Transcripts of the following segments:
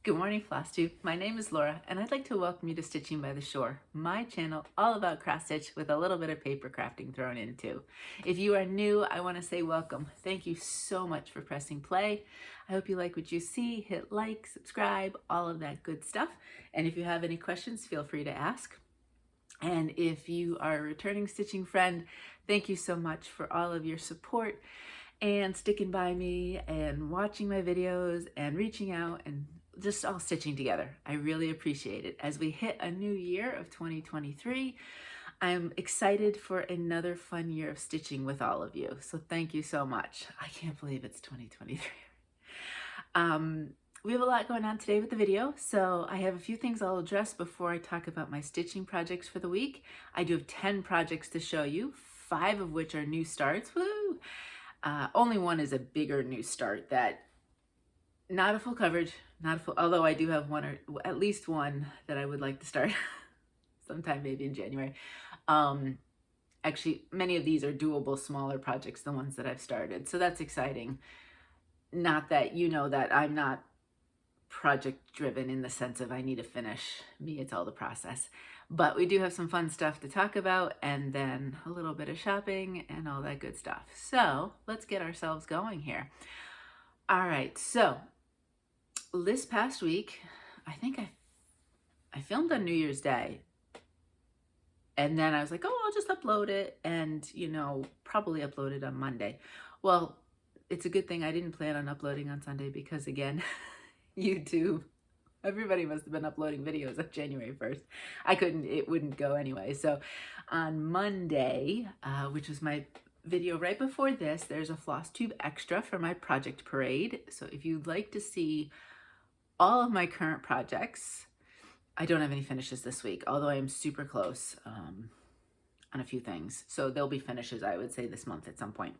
Good morning, Flosstube. My name is Laura, and I'd like to welcome you to Stitching by the Shore, my channel all about cross stitch with a little bit of paper crafting thrown in too. If you are new, I want to say welcome. Thank you so much for pressing play. I hope you like what you see. Hit like, subscribe, all of that good stuff. And if you have any questions, feel free to ask. And if you are a returning stitching friend, thank you so much for all of your support and sticking by me and watching my videos and reaching out and just all stitching together. I really appreciate it. As we hit a new year of 2023, I'm excited for another fun year of stitching with all of you. So thank you so much. I can't believe it's 2023. We have a lot going on today with the video, so I have a few things I'll address before I talk about my stitching projects for the week. I do have 10 projects to show you, 5 of which are new starts. Woo! Only one is a bigger new start that not a full coverage, although I do have one or at least one that I would like to start sometime maybe in January. Actually, many of these are doable, smaller projects, the ones that I've started. So that's exciting. Not that you know that I'm not project driven in the sense of I need to finish. Me, it's all the process. But we do have some fun stuff to talk about, and then a little bit of shopping and all that good stuff. So let's get ourselves going here. All right, so this past week, I think I filmed on New Year's Day, and then I was like, oh, I'll just upload it and, probably upload it on Monday. Well, it's a good thing I didn't plan on uploading on Sunday because, again, YouTube, everybody must have been uploading videos on January 1st. It wouldn't go anyway. So on Monday, which was my video right before this, there's a Flosstube extra for my project parade. So if you'd like to see all of my current projects, I don't have any finishes this week, although I am super close on a few things. So there'll be finishes, I would say, this month at some point.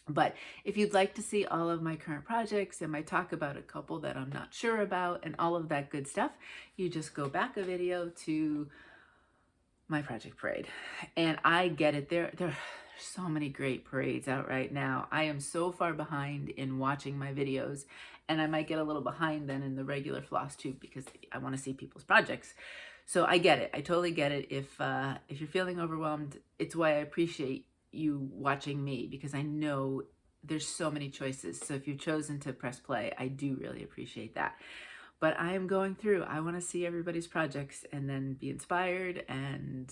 But if you'd like to see all of my current projects and my talk about a couple that I'm not sure about and all of that good stuff, you just go back a video to my project parade. And I get it. There are so many great parades out right now. I am so far behind in watching my videos, and I might get a little behind then in the regular Flosstube because I want to see people's projects. So I get it. I totally get it. If you're feeling overwhelmed, it's why I appreciate you watching me, because I know there's so many choices. So if you've chosen to press play, I do really appreciate that. But I am going through, I want to see everybody's projects and then be inspired, and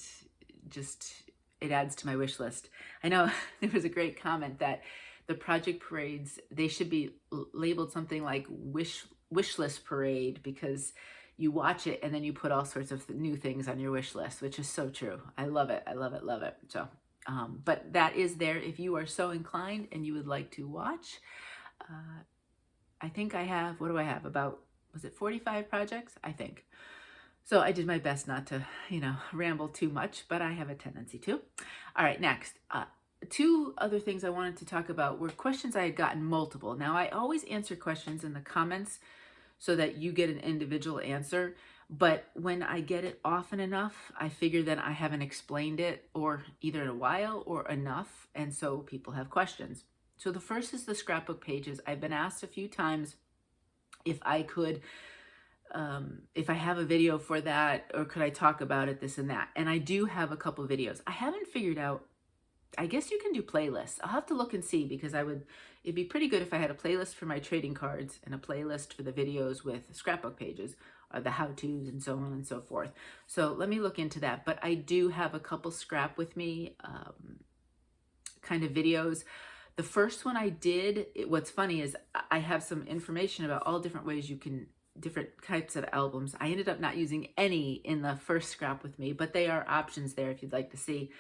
just, it adds to my wish list. I know there was a great comment that the project parades, they should be labeled something like wish list parade, because you watch it and then you put all sorts of new things on your wish list, which is so true. I love it. I love it. Love it. So, but that is there if you are so inclined and you would like to watch. I think I have, what do I have? About, was it 45 projects? I think. So I did my best not to, ramble too much, but I have a tendency to. All right, next. 2 other things I wanted to talk about were questions I had gotten multiple. Now, I always answer questions in the comments so that you get an individual answer. But when I get it often enough, I figure that I haven't explained it or either in a while or enough. And so people have questions. So the first is the scrapbook pages. I've been asked a few times if I could, if I have a video for that, or could I talk about it, this and that. And I do have a couple videos. I haven't figured out, I guess you can do playlists. I'll have to look and see, because it'd be pretty good if I had a playlist for my trading cards and a playlist for the videos with scrapbook pages, or the how-tos and so on and so forth. So let me look into that. But I do have a couple scrap with me kind of videos. The first one I did, what's funny is I have some information about all different ways you can, different types of albums. I ended up not using any in the first scrap with me, but they are options there if you'd like to see.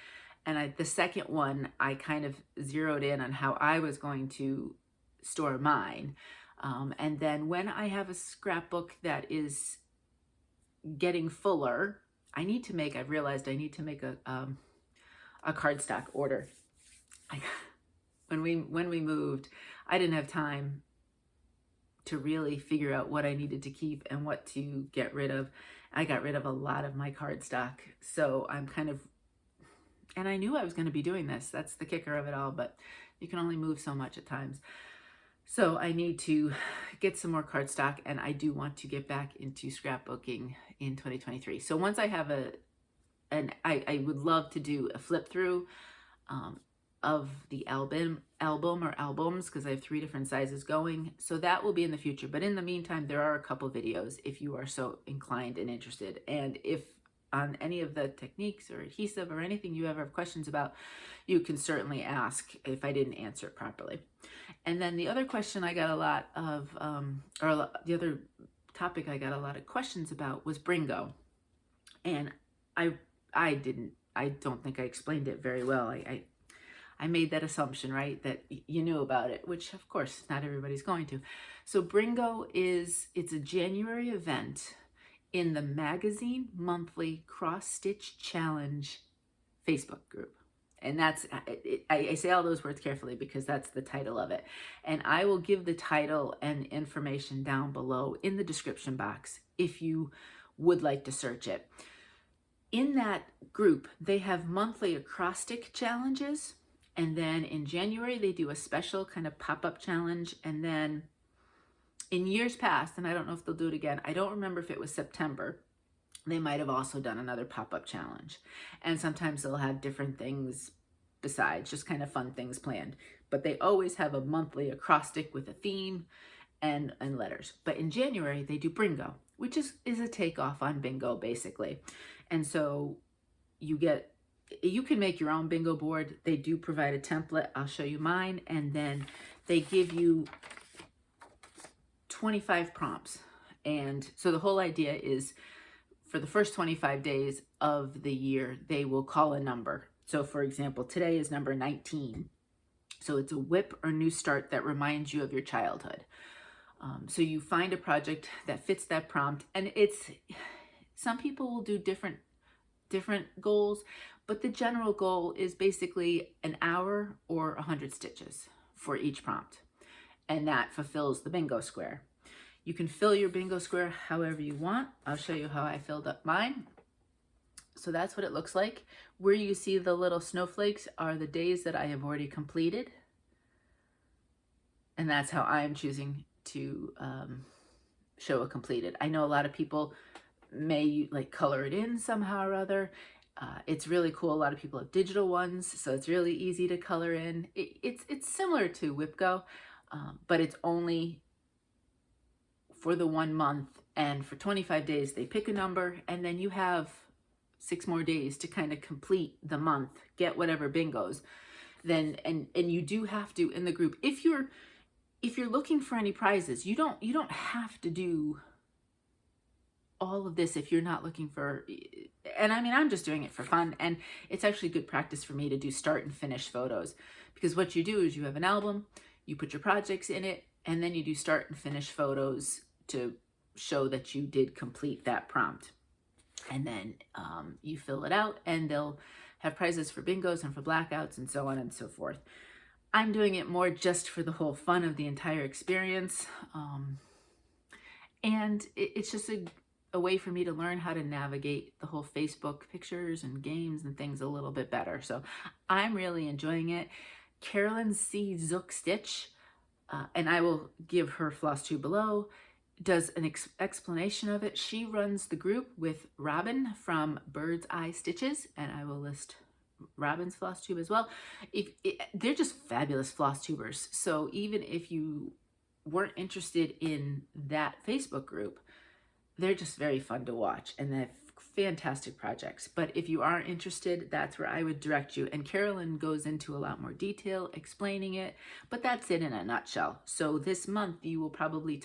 And the second one, I kind of zeroed in on how I was going to store mine. And then when I have a scrapbook that is getting fuller, I've realized I need to make a cardstock order. When we moved, I didn't have time to really figure out what I needed to keep and what to get rid of. I got rid of a lot of my cardstock. So I'm kind of, and I knew I was going to be doing this. That's the kicker of it all, but you can only move so much at times. So I need to get some more cardstock, and I do want to get back into scrapbooking in 2023. So once I have I would love to do a flip through of the album or albums, because I have 3 different sizes going. So that will be in the future. But in the meantime, there are a couple videos if you are so inclined and interested. And if on any of the techniques or adhesive or anything you ever have questions about, you can certainly ask if I didn't answer it properly. And then the other question I got a lot of, the other topic I got a lot of questions about was Brringo. And I don't think I explained it very well. I made that assumption, right, that you knew about it, which of course not everybody's going to. So Brringo it's a January event in the Magzine monthly cross stitch challenge Facebook group. And that's, I say all those words carefully because that's the title of it. And I will give the title and information down below in the description box if you would like to search it. In that group, they have monthly acrostic challenges. And then in January, they do a special kind of pop-up challenge. And then in years past, and I don't know if they'll do it again, I don't remember if it was September, they might have also done another pop-up challenge. And sometimes they'll have different things besides, just kind of fun things planned. But they always have a monthly acrostic with a theme and letters. But in January, they do Brringo, which is a takeoff on bingo, basically. And so you can make your own bingo board. They do provide a template. I'll show you mine. And then they give you 25 prompts. And so the whole idea is for the first 25 days of the year, they will call a number. So for example, today is number 19. So it's a whip or new start that reminds you of your childhood. So you find a project that fits that prompt, and some people will do different goals, but the general goal is basically an hour or 100 stitches for each prompt, and that fulfills the bingo square. You can fill your bingo square however you want. I'll show you how I filled up mine. So that's what it looks like. Where you see the little snowflakes are the days that I have already completed, and that's how I'm choosing to show a completed. I know a lot of people may like color it in somehow or other. It's really cool. A lot of people have digital ones, so it's really easy to color in. It's similar to WhipGo, but it's only for the 1 month, and for 25 days they pick a number, and then you have 6 more days to kind of complete the month, get whatever bingos. Then and you do have to, in the group, if you're looking for any prizes, you don't have to do all of this if you're not looking for, and I mean, I'm just doing it for fun, and it's actually good practice for me to do start and finish photos, because what you do is you have an album, you put your projects in it, and then you do start and finish photos to show that you did complete that prompt. And then you fill it out, and they'll have prizes for bingos and for blackouts and so on and so forth. I'm doing it more just for the whole fun of the entire experience. And it's just a way for me to learn how to navigate the whole Facebook pictures and games and things a little bit better. So I'm really enjoying it. Carolyn C. Zook Stitch, and I will give her Flosstube below, does an explanation of it. She runs the group with Robin from Bird's Eye Stitches, and I will list Robin's Flosstube as well. They're just fabulous Flosstubers. So even if you weren't interested in that Facebook group, they're just very fun to watch, and they have fantastic projects. But if you are interested, that's where I would direct you. And Carolyn goes into a lot more detail explaining it, but that's it in a nutshell. So this month you will probably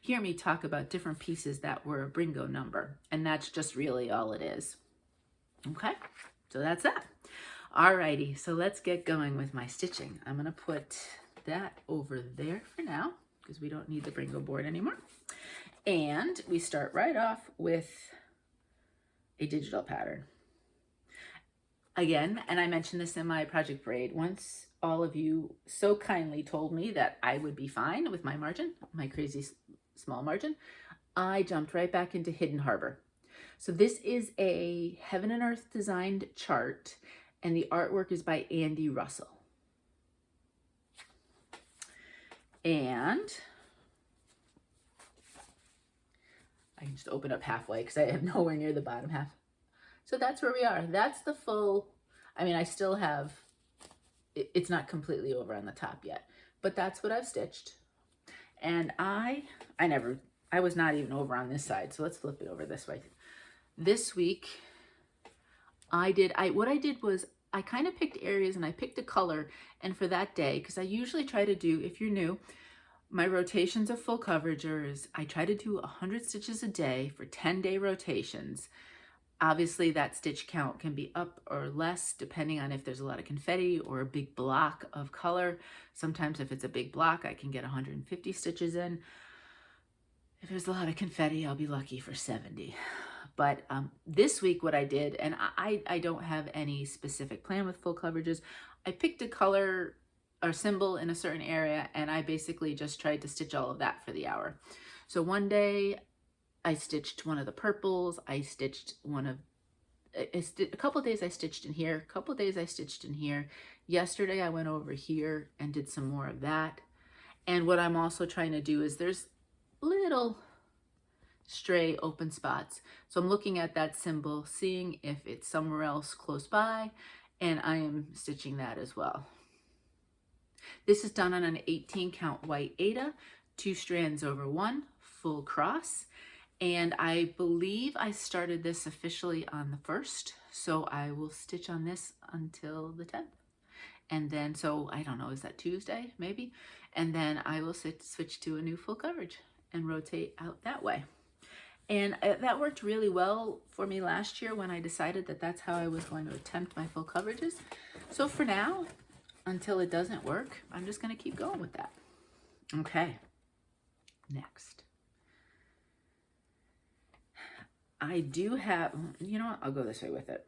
hear me talk about different pieces that were a Brringo number, and that's just really all it is. Okay, so that's that. Alrighty, so let's get going with my stitching. I'm gonna put that over there for now because we don't need the Brringo board anymore. And we start right off with a digital pattern. Again, and I mentioned this in my project parade, once all of you so kindly told me that I would be fine with my margin, my crazy small margin, I jumped right back into Hidden Harbor. So this is a Heaven and Earth designed chart, and the artwork is by Andy Russell. And I can just open up halfway because I have nowhere near the bottom half. So that's where we are. That's the full, I mean, I still have, it's not completely over on the top yet, but that's what I've stitched. And I was not even over on this side. So let's flip it over this way. This week, what I did was I kind of picked areas and I picked a color. And for that day, because I usually try to do, if you're new, my rotations of full coverage is I try to do 100 stitches a day for 10-day rotations. Obviously that stitch count can be up or less depending on if there's a lot of confetti or a big block of color. Sometimes if it's a big block, I can get 150 stitches in. If there's a lot of confetti, I'll be lucky for 70. But this week what I did, and I don't have any specific plan with full coverages, I picked a color or symbol in a certain area and I basically just tried to stitch all of that for the hour. So one day I stitched one of the purples, I stitched a couple of days I stitched in here, a couple of days I stitched in here. Yesterday I went over here and did some more of that. And what I'm also trying to do is there's little stray open spots. So I'm looking at that symbol, seeing if it's somewhere else close by, and I am stitching that as well. This is done on an 18 count white Aida, 2 strands over 1, full cross. And I believe I started this officially on the 1st. So I will stitch on this until the 10th. And then, so I don't know, is that Tuesday maybe? And then I will switch to a new full coverage and rotate out that way. And that worked really well for me last year when I decided that that's how I was going to attempt my full coverages. So for now, until it doesn't work, I'm just going to keep going with that. Okay, next. I do have, you know what, I'll go this way with it.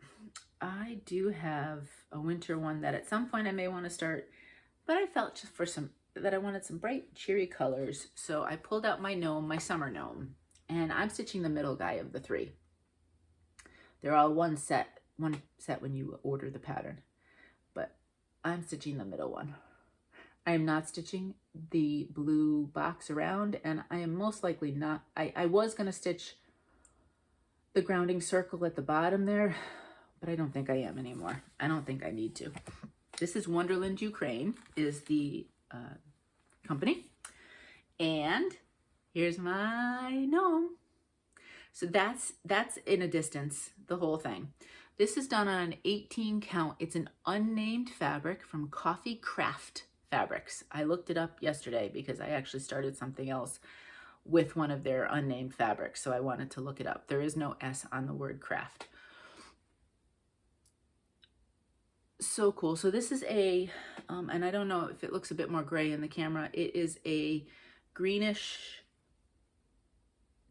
I do have a winter one that at some point I may want to start, but I felt just for that I wanted some bright, cheery colors. So I pulled out my gnome, my summer gnome, and I'm stitching the middle guy of the 3. They're all one set when you order the pattern, but I'm stitching the middle one. I am not stitching the blue box around, and I am most likely not, I was going to stitch the grounding circle at the bottom there, but I don't think I am anymore. I don't think I need to. This is Wonderland Ukraine is the company, and here's my gnome. So that's in a distance, the whole thing. This is done on an 18 count. It's an unnamed fabric from Coffee Craft Fabrics. I looked it up yesterday because I actually started something else with one of their unnamed fabrics, so I wanted to look it up. There is no S on the word craft. So cool. So this is a, and I don't know if it looks a bit more gray in the camera, it is a greenish,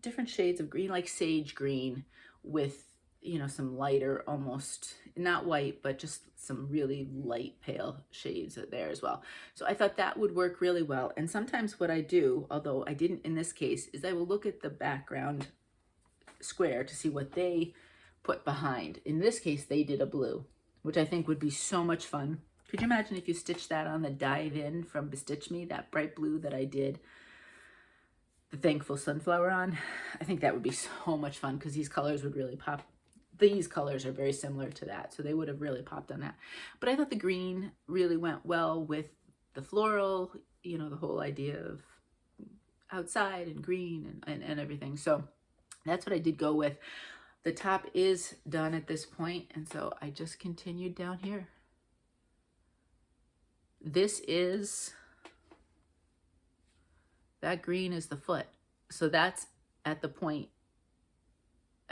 different shades of green, like sage green with, you know, some lighter, almost not white, but just some really light pale shades there as well. So I thought that would work really well. And sometimes what I do, although I didn't in this case, is I will look at the background square to see what they put behind. In this case, they did a blue, which I think would be so much fun. Could you imagine if you stitched that on the Dive In from Bestitchme, that bright blue that I did the Thankful Sunflower on? I think that would be so much fun because these colors would really pop. These colors are very similar to that, so they would have really popped on that. But I thought the green really went well with the floral, you know, the whole idea of outside and green and everything. So that's what I did go with. The top is done at this point, and so I just continued down here. This is, that green is the foot. So that's at the point,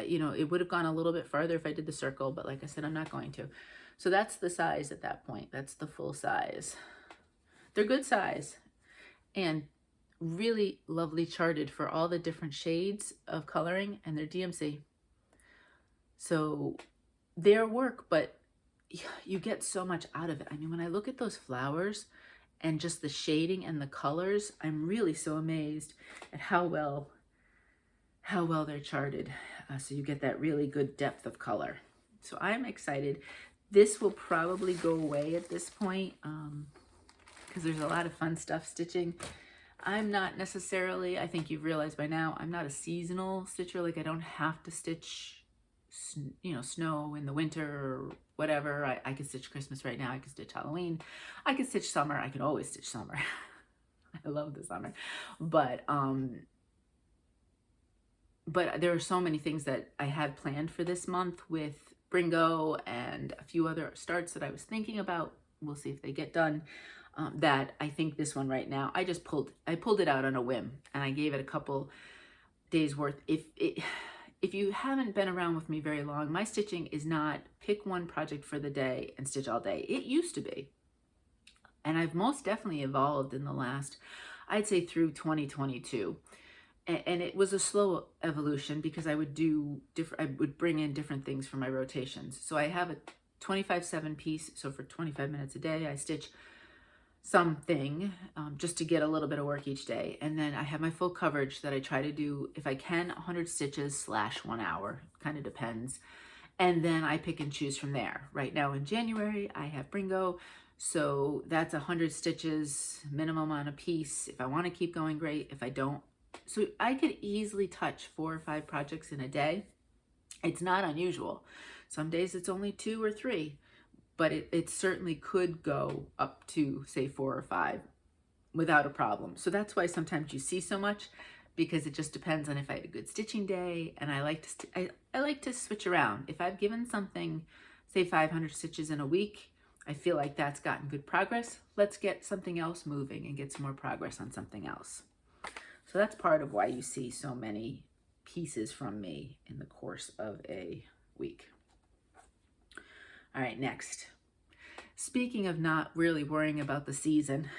you know, it would have gone a little bit farther if I did the circle, but like I said, I'm not going to. So that's the size at that point. That's the full size. They're good size and really lovely charted for all the different shades of coloring, and they're DMC. So their work, but you get so much out of it. I mean, when I look at those flowers and just the shading and the colors, I'm really so amazed at how well they're charted. So you get that really good depth of color. So I'm excited. This will probably go away at this point because there's a lot of fun stuff stitching. I'm not necessarily, I think you've realized by now, I'm not a seasonal stitcher. Like I don't have to stitch, you know, snow in the winter or whatever. I could stitch Christmas right now. I could stitch Halloween. I could stitch summer. I could always stitch summer. I love the summer. But there are so many things that I had planned for this month with Brringo and a few other starts that I was thinking about. We'll see if they get done. That I think this one right now, I pulled it out on a whim and I gave it a couple days worth. If you haven't been around with me very long, my stitching is not pick one project for the day and stitch all day. It used to be. And I've most definitely evolved in the last, I'd say through 2022. And it was a slow evolution because I would bring in different things for my rotations. So I have a 25/7 piece. So for 25 minutes a day, I stitch something just to get a little bit of work each day. And then I have my full coverage that I try to do, if I can, 100 stitches / 1 hour, kind of depends. And then I pick and choose from there. Right now in January, I have Brringo. So that's 100 stitches minimum on a piece. If I want to keep going, great. If I don't, so I could easily touch 4 or 5 projects in a day. It's not unusual. Some days it's only 2 or 3. But it certainly could go up to, say, 4 or 5 without a problem. So that's why sometimes you see so much, because it just depends on if I had a good stitching day. And I like to switch around. If I've given something, say 500 stitches in a week, I feel like that's gotten good progress. Let's get something else moving and get some more progress on something else. So that's part of why you see so many pieces from me in the course of a week. All right, next. Speaking of not really worrying about the season,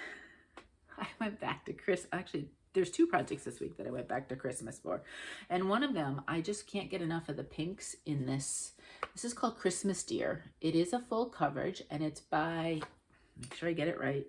I went back to actually, there's 2 projects this week that I went back to Christmas for. And one of them, I just can't get enough of the pinks in this. This is called Christmas Deer. It is a full coverage and it's by, make sure I get it right.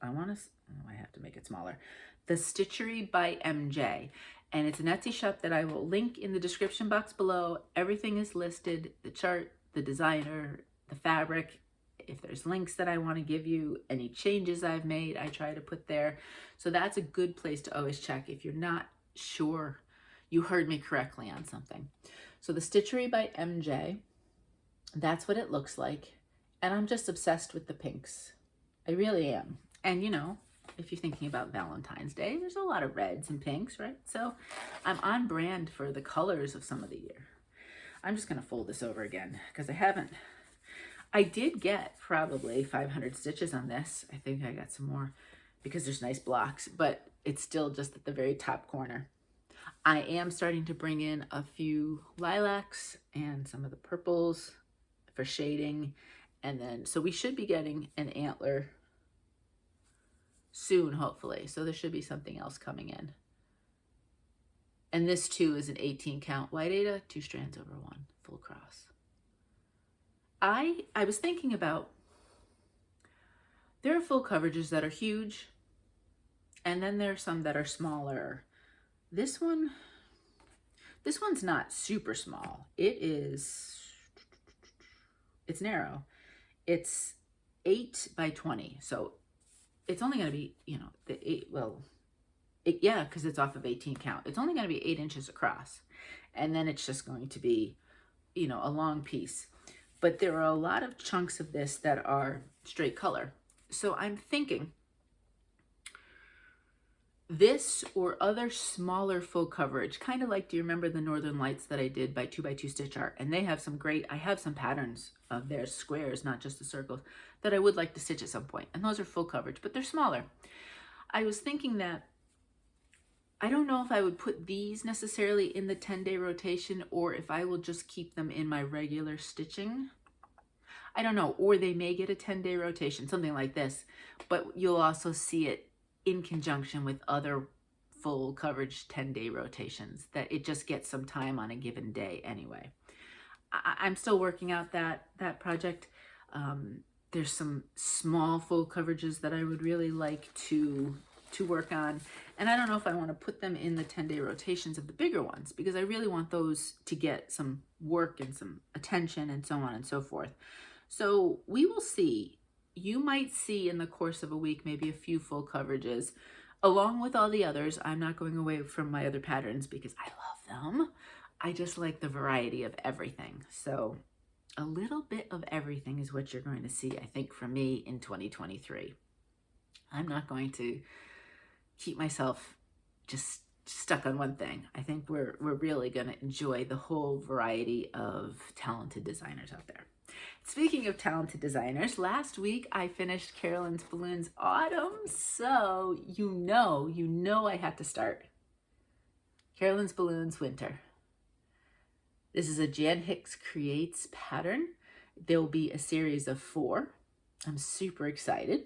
I have to make it smaller. Bestitchme by MJ. And it's an Etsy shop that I will link in the description box below. Everything is listed, the chart, the designer, the fabric. If there's links that I want to give you, any changes I've made, I try to put there. So that's a good place to always check if you're not sure you heard me correctly on something. So the Bestitchme by MJ, that's what it looks like. And I'm just obsessed with the pinks. I really am. And you know, if you're thinking about Valentine's Day, there's a lot of reds and pinks, right? So I'm on brand for the colors of some of the year. I'm just going to fold this over again because I did get probably 500 stitches on this. I think I got some more because there's nice blocks, but it's still just at the very top corner. I am starting to bring in a few lilacs and some of the purples for shading. And then, so we should be getting an antler soon, hopefully. So there should be something else coming in. And this too is an 18 count white aida, 2 strands over 1, full cross. I was thinking about, there are full coverages that are huge, and then there are some that are smaller. This one's not super small. It's narrow. It's 8 by 20. So it's only going to be, you know, because it's off of 18 count. It's only going to be 8 inches across. And then it's just going to be, you know, a long piece. But there are a lot of chunks of this that are straight color. So I'm thinking this or other smaller full coverage, kind of like, do you remember the Northern Lights that I did by 2x2 stitch art? And they have some great, I have some patterns of their squares, not just the circles, that I would like to stitch at some point. And those are full coverage, but they're smaller. I was thinking that I don't know if I would put these necessarily in the 10-day rotation or if I will just keep them in my regular stitching. I don't know, or they may get a 10-day rotation, something like this, but you'll also see it in conjunction with other full coverage 10-day rotations, that it just gets some time on a given day anyway. I'm still working out that project. There's some small full coverages that I would really like to work on. And I don't know if I want to put them in the 10-day rotations of the bigger ones, because I really want those to get some work and some attention and so on and so forth. So we will see. you might see in the course of a week, maybe a few full coverages, along with all the others. I'm not going away from my other patterns because I love them. I just like the variety of everything. So a little bit of everything is what you're going to see, I think, from me in 2023. I'm not going to keep myself just stuck on one thing. I think we're really going to enjoy the whole variety of talented designers out there. Speaking of talented designers, last week I finished Carolyn's Balloons Autumn, so you know I had to start Carolyn's Balloons Winter. This is a Jan Hicks Creates pattern. There will be a series of 4. I'm super excited.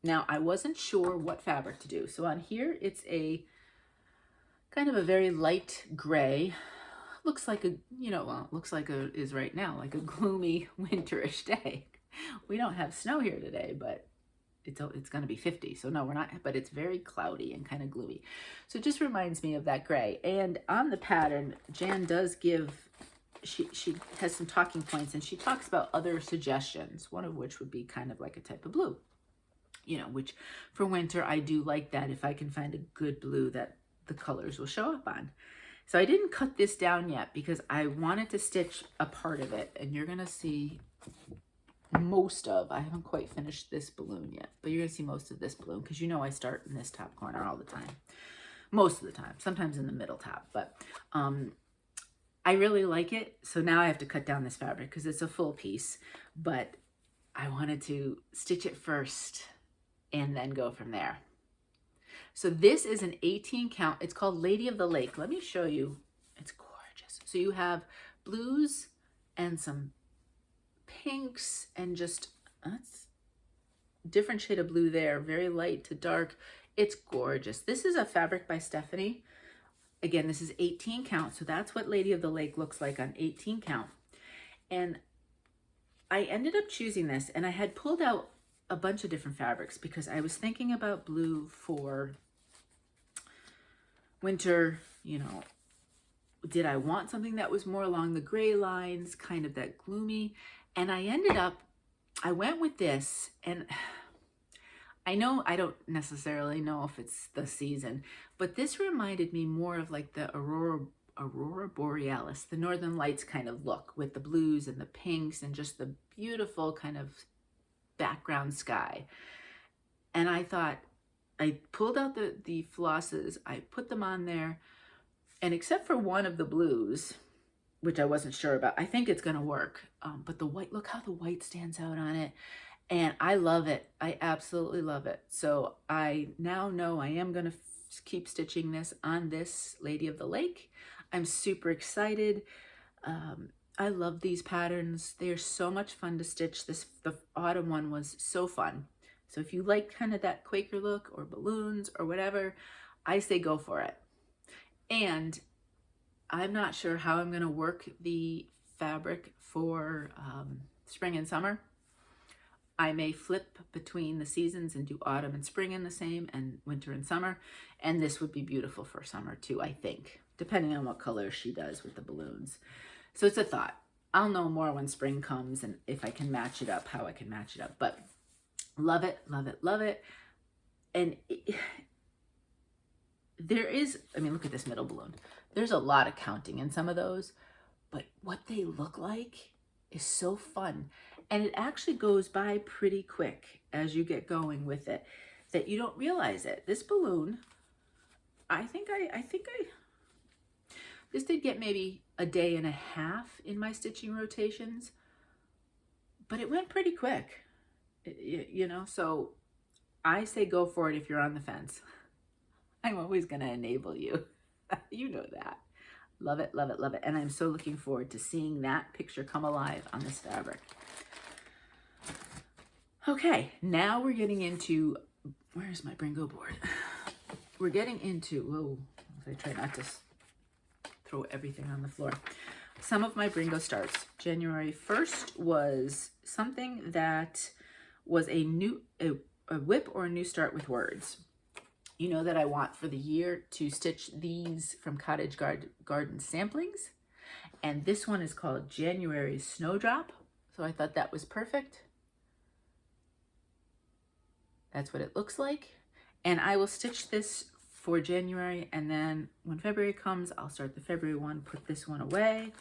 Now, I wasn't sure what fabric to do. So on here, it's a kind of a very light gray. Looks like a, looks like is right now, like a gloomy winterish day. We don't have snow here today, but it's going to be 50. So no, we're not, but it's very cloudy and kind of gloomy. So it just reminds me of that gray. And on the pattern, Jan does give, she has some talking points, and she talks about other suggestions, one of which would be kind of like a type of blue, which for winter, I do like that if I can find a good blue that the colors will show up on. So I didn't cut this down yet because I wanted to stitch a part of it, and you're going to see most of, I haven't quite finished this balloon yet, but you're going to see most of this balloon because I start in this top corner all the time. Most of the time, sometimes in the middle top, but I really like it. So now I have to cut down this fabric because it's a full piece, but I wanted to stitch it first and then go from there. So this is an 18 count. It's called Lady of the Lake. Let me show you. It's gorgeous. So you have blues and some pinks and just that's different shade of blue there, very light to dark. It's gorgeous. This is a fabric by Stephanie. Again, this is 18 count. So that's what Lady of the Lake looks like on 18 count. And I ended up choosing this, and I had pulled out a bunch of different fabrics because I was thinking about blue for winter. Did I want something that was more along the gray lines, kind of that gloomy? And I went with this, and I don't necessarily know if it's the season, but this reminded me more of like the Aurora Borealis, the Northern Lights kind of look with the blues and the pinks and just the beautiful kind of background sky. And I thought, I pulled out the flosses, I put them on there, and except for one of the blues, which I wasn't sure about, I think it's going to work. But the white, look how the white stands out on it. And I love it. I absolutely love it. So I now know I am going to keep stitching this on this Lady of the Lake. I'm super excited. I love these patterns. They are so much fun to stitch. The autumn one was so fun. So if you like kind of that Quaker look or balloons or whatever, I say go for it. And I'm not sure how I'm going to work the fabric for spring and summer. I may flip between the seasons and do autumn and spring in the same, and winter and summer. And this would be beautiful for summer too, I think, depending on what color she does with the balloons. So it's a thought. I'll know more when spring comes and if I can match it up, how I can match it up. But love it, love it, love it. And there is, look at this middle balloon. There's a lot of counting in some of those, but what they look like is so fun. And it actually goes by pretty quick as you get going with it, that you don't realize it. This balloon, this did get maybe a day and a half in my stitching rotations, but it went pretty quick, so I say go for it if you're on the fence. I'm always going to enable you. You know that. Love it, love it, love it. And I'm so looking forward to seeing that picture come alive on this fabric. Okay, now we're getting into, where's my Brringo board? We're getting into, whoa, I try not to throw everything on the floor. Some of my Brringo starts. January 1st was something that was a whip or a new start with words. You know that I want for the year to stitch these from Cottage Garden Samplings. And this one is called January Snowdrop. So I thought that was perfect. That's what it looks like. And I will stitch this for January, and then when February comes, I'll start the February one, put this one away.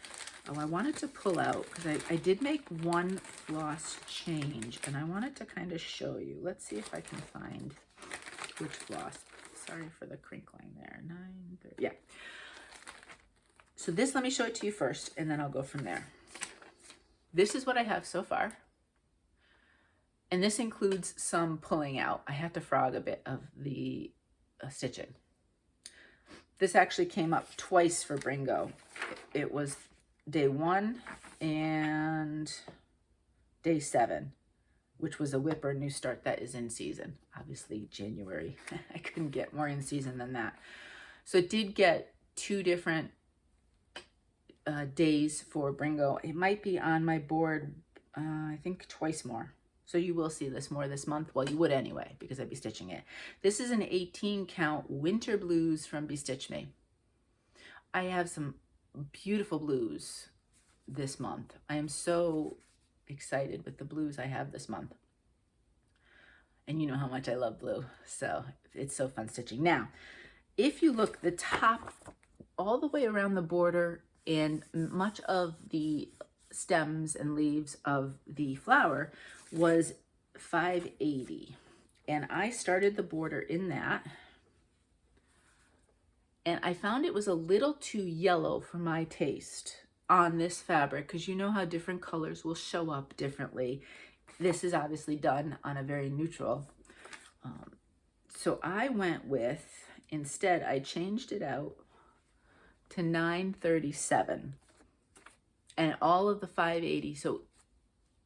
Oh, I wanted to pull out, because I did make one floss change, and I wanted to kind of show you. Let's see if I can find which floss. Sorry for the crinkling there. 930. Yeah. So this, let me show it to you first, and then I'll go from there. This is what I have so far. And this includes some pulling out. I had to frog a bit of the stitching. This actually came up twice for Brringo. It was day 1 and day 7, which was a whipper new start that is in season. Obviously January, I couldn't get more in season than that. So it did get 2 different days for Brringo. It might be on my board, I think twice more. So you will see this more this month. Well, you would anyway, because I'd be stitching it. This is an 18 count Winter Blues from Bestitchme. I have some beautiful blues this month. I am so excited with the blues I have this month. And you know how much I love blue. So it's so fun stitching. Now, if you look, the top all the way around the border and much of the stems and leaves of the flower was 580, and I started the border in that, and I found it was a little too yellow for my taste on this fabric, because you know how different colors will show up differently. This is obviously done on a very neutral, so I went with, instead I changed it out to 937 and all of the 580. So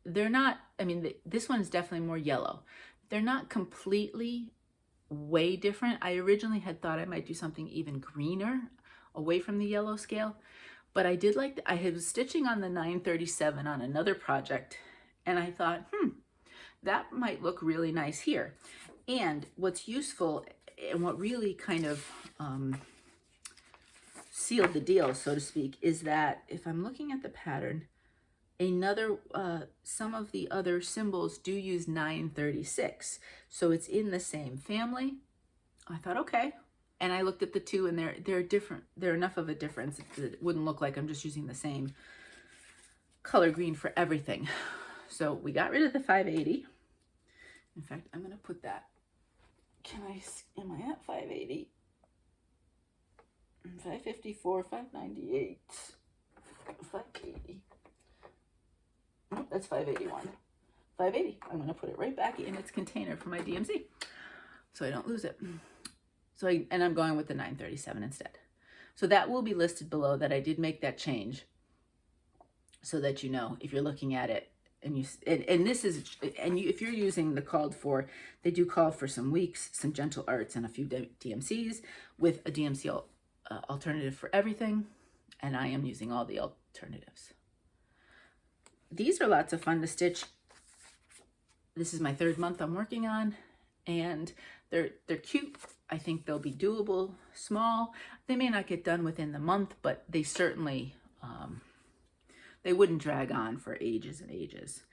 they're not, I mean, this one is definitely more yellow. They're not completely way different. I originally had thought I might do something even greener away from the yellow scale, but I did like, I was stitching on the 937 on another project, and I thought, that might look really nice here. And what's useful and what really kind of sealed the deal, so to speak, is that if I'm looking at the pattern, another some of the other symbols do use 936, so it's in the same family. I thought, okay, and I looked at the two, and they're different. They're enough of a difference that it wouldn't look like I'm just using the same color green for everything. So we got rid of the 580. In fact, I'm gonna put that. Am I at 580? 554, 598, 580. Nope, that's 581. 580. I'm going to put it right back in its container for my DMC so I don't lose it. So and I'm going with the 937 instead. So that will be listed below that I did make that change, so that you know if you're looking at it, and if you're using the called for, they do call for some weeks, some gentle arts, and a few DMCs with a DMC alternative for everything, and I am using all the alternatives. These are lots of fun to stitch. This is my 3rd month I'm working on, and they're cute. I think they'll be doable, small. They may not get done within the month, but they certainly they wouldn't drag on for ages and ages.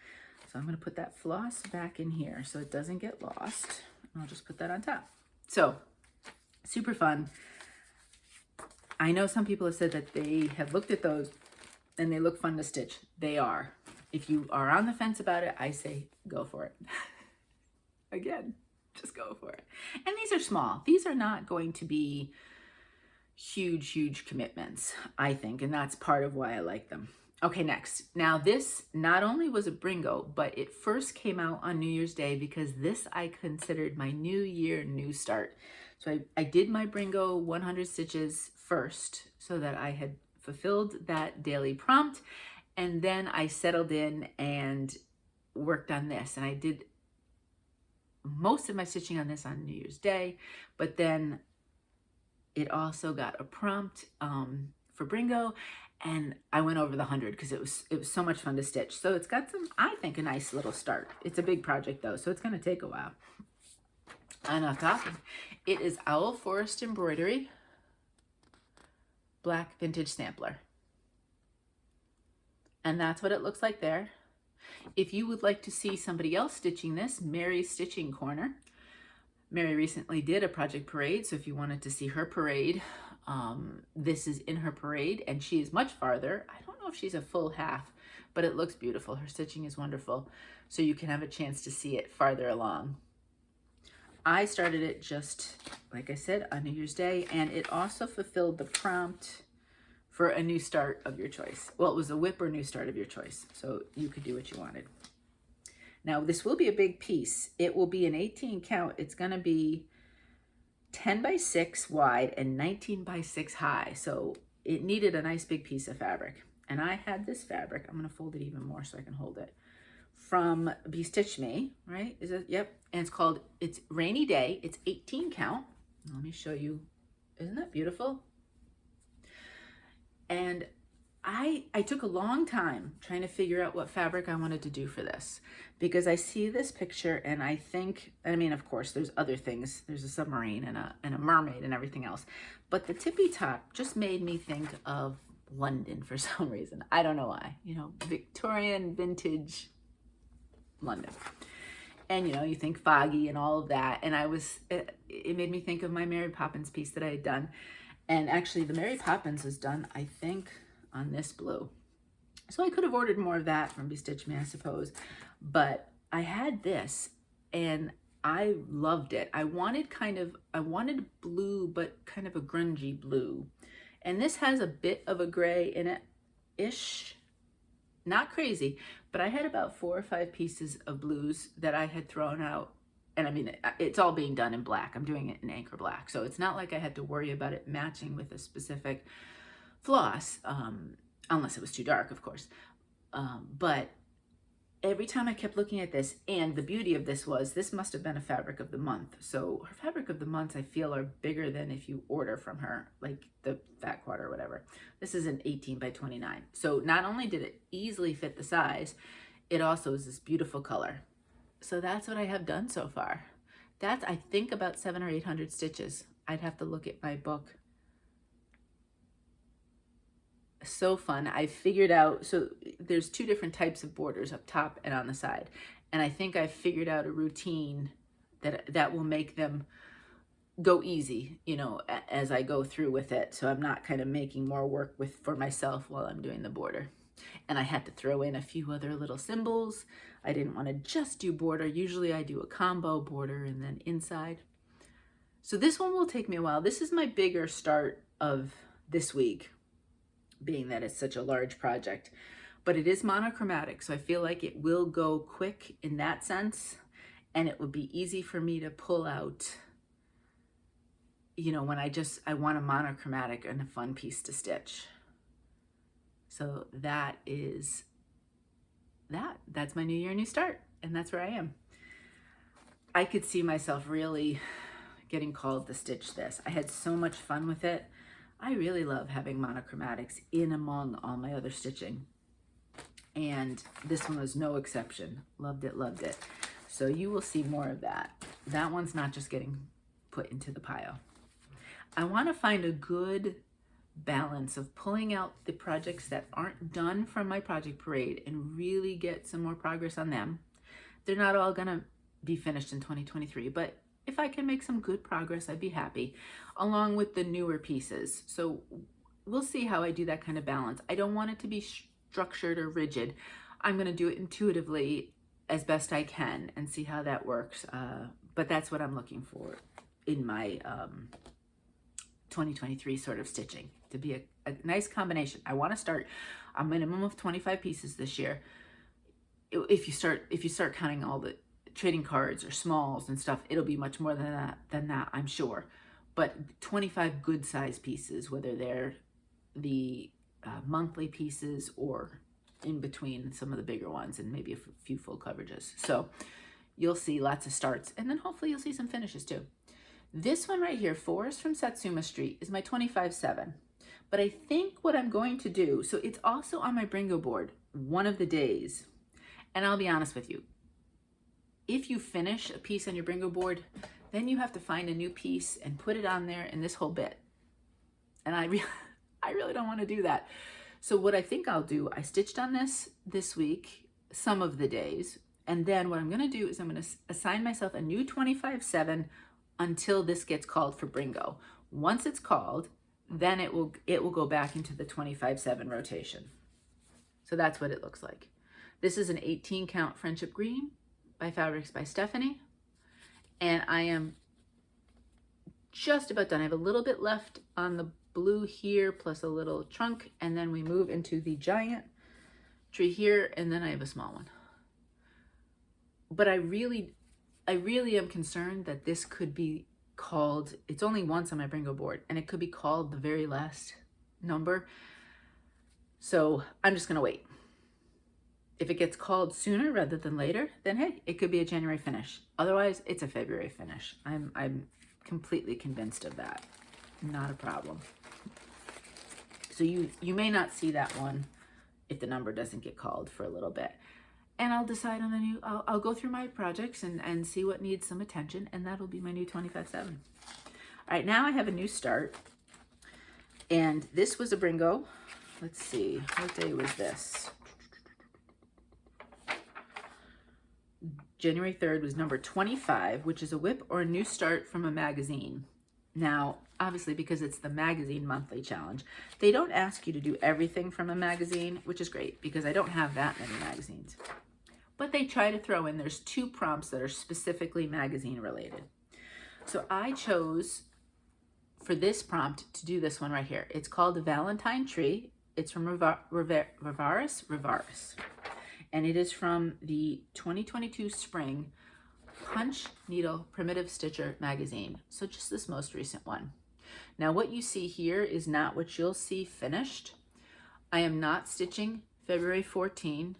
So I'm going to put that floss back in here so it doesn't get lost. I'll just put that on top. So super fun. I know some people have said that they have looked at those and they look fun to stitch. They are. If you are on the fence about it, I say go for it. Again, just go for it. And these are small. These are not going to be huge commitments, I think, and that's part of why I like them. Okay, next. Now this not only was a Brringo, but it first came out on New Year's Day, because this I considered my new year, new start. So I did my Brringo 100 stitches first, so that I had fulfilled that daily prompt, and then I settled in and worked on this, and I did most of my stitching on this on New Year's Day, but then it also got a prompt for Brringo, and I went over the 100 because it was so much fun to stitch. So it's got some, I think, a nice little start. It's a big project though, so it's going to take a while. Enough talking. It is Owl Forest Embroidery Black Vintage Sampler, and that's what it looks like there. If you would like to see somebody else stitching this, Mary's Stitching Corner, Mary recently did a project parade, so if you wanted to see her parade, this is in her parade, and she is much farther. I don't know if she's a full half, but it looks beautiful. Her stitching is wonderful, so you can have a chance to see it farther along. I started it just, like I said, on New Year's Day, and it also fulfilled the prompt for a new start of your choice. Well, it was a whip or new start of your choice, so you could do what you wanted. Now, this will be a big piece. It will be an 18 count. It's going to be 10 by 6 wide and 19 by 6 high, so it needed a nice big piece of fabric. And I had this fabric. I'm going to fold it even more so I can hold it. From Bestitchme, right? Is it? Yep. And it's called, it's Rainy Day. It's 18 count. Let me show you. Isn't that beautiful? And I took a long time trying to figure out what fabric I wanted to do for this, because I see this picture and I think, I mean, of course, there's other things. There's a submarine and a mermaid and everything else. But the tippy top just made me think of London for some reason. I don't know why. You know, Victorian vintage London. And, you know, you think foggy and all of that. And it made me think of my Mary Poppins piece that I had done. And actually the Mary Poppins was done, I think, on this blue. So I could have ordered more of that from Bestitchme, I suppose. But I had this and I loved it. I wanted blue, but kind of a grungy blue. And this has a bit of a gray in it-ish. Not crazy, but I had about 4 or 5 pieces of blues that I had thrown out. And I mean, it's all being done in black. I'm doing it in anchor black. So it's not like I had to worry about it matching with a specific floss, unless it was too dark, of course. But every time I kept looking at this, and the beauty of this was, this must have been a fabric of the month. So her fabric of the months, I feel, are bigger than if you order from her, like the fat quarter or whatever. This is an 18 by 29. So not only did it easily fit the size, it also is this beautiful color. So that's what I have done so far. That's, I think, about 700 or 800 stitches. I'd have to look at my book. So fun. I figured out, so there's 2 different types of borders, up top and on the side. And I think I figured out a routine that will make them go easy, you know, as I go through with it. So I'm not kind of making more work for myself while I'm doing the border. And I had to throw in a few other little symbols. I didn't want to just do border. Usually I do a combo border and then inside. So this one will take me a while. This is my bigger start of this week, being that it's such a large project. But it is monochromatic, so I feel like it will go quick in that sense. And it would be easy for me to pull out, you know, when I want a monochromatic and a fun piece to stitch. So that's my new year, new start. And that's where I am. I could see myself really getting called to stitch this. I had so much fun with it. I really love having monochromatics in among all my other stitching. And this one was no exception. Loved it, loved it. So you will see more of that. That one's not just getting put into the pile. I want to find a good balance of pulling out the projects that aren't done from my project parade and really get some more progress on them. They're not all gonna be finished in 2023, but if I can make some good progress, I'd be happy, along with the newer pieces. So we'll see how I do that kind of balance. I don't want it to be structured or rigid. I'm gonna do it intuitively as best I can and see how that works. But that's what I'm looking for in my 2023 sort of stitching, to be a nice combination. I want to start a minimum of 25 pieces this year. If you start counting all the trading cards or smalls and stuff, it'll be much more than that, I'm sure. But 25 good size pieces, whether they're the monthly pieces or in between some of the bigger ones, and maybe a few full coverages. So you'll see lots of starts, and then hopefully you'll see some finishes too. This one right here, Forest from Satsuma Street, is my 25/7. But I think what I'm going to do, so it's also on my Brringo board one of the days. And I'll be honest with you, if you finish a piece on your Brringo board, then you have to find a new piece and put it on there in this whole bit. And I really don't want to do that. So what I think I'll do, I stitched on this week, some of the days. And then what I'm going to do is I'm going to assign myself a new 25/7 until this gets called for Brringo. Once it's called, then it will go back into the 25/7 rotation. So that's what it looks like. This is an 18 count Friendship Green by Fabrics by Stephanie. And I am just about done. I have a little bit left on the blue here, plus a little trunk, and then we move into the giant tree here, and then I have a small one. But I really am concerned that this could be called, it's only once on my Brringo board, and it could be called the very last number. So I'm just gonna wait. If it gets called sooner rather than later, then hey, it could be a January finish. Otherwise, it's a February finish. I'm completely convinced of that. Not a problem. So you may not see that one if the number doesn't get called for a little bit. And I'll decide on a new, I'll go through my projects and see what needs some attention, and that'll be my new 25/7. All right, now I have a new start. And this was a Brringo. Let's see, what day was this? January 3rd was number 25, which is a whip or a new start from a magazine. Now, obviously, because it's the magazine monthly challenge, they don't ask you to do everything from a magazine, which is great because I don't have that many magazines. But they try to throw in, there's 2 prompts that are specifically magazine related. So I chose for this prompt to do this one right here. It's called the Valentine Tree. It's from Rovaris. And it is from the 2022 spring Punch Needle Primitive Stitcher magazine. So just this most recent one. Now what you see here is not what you'll see finished. I am not stitching February 14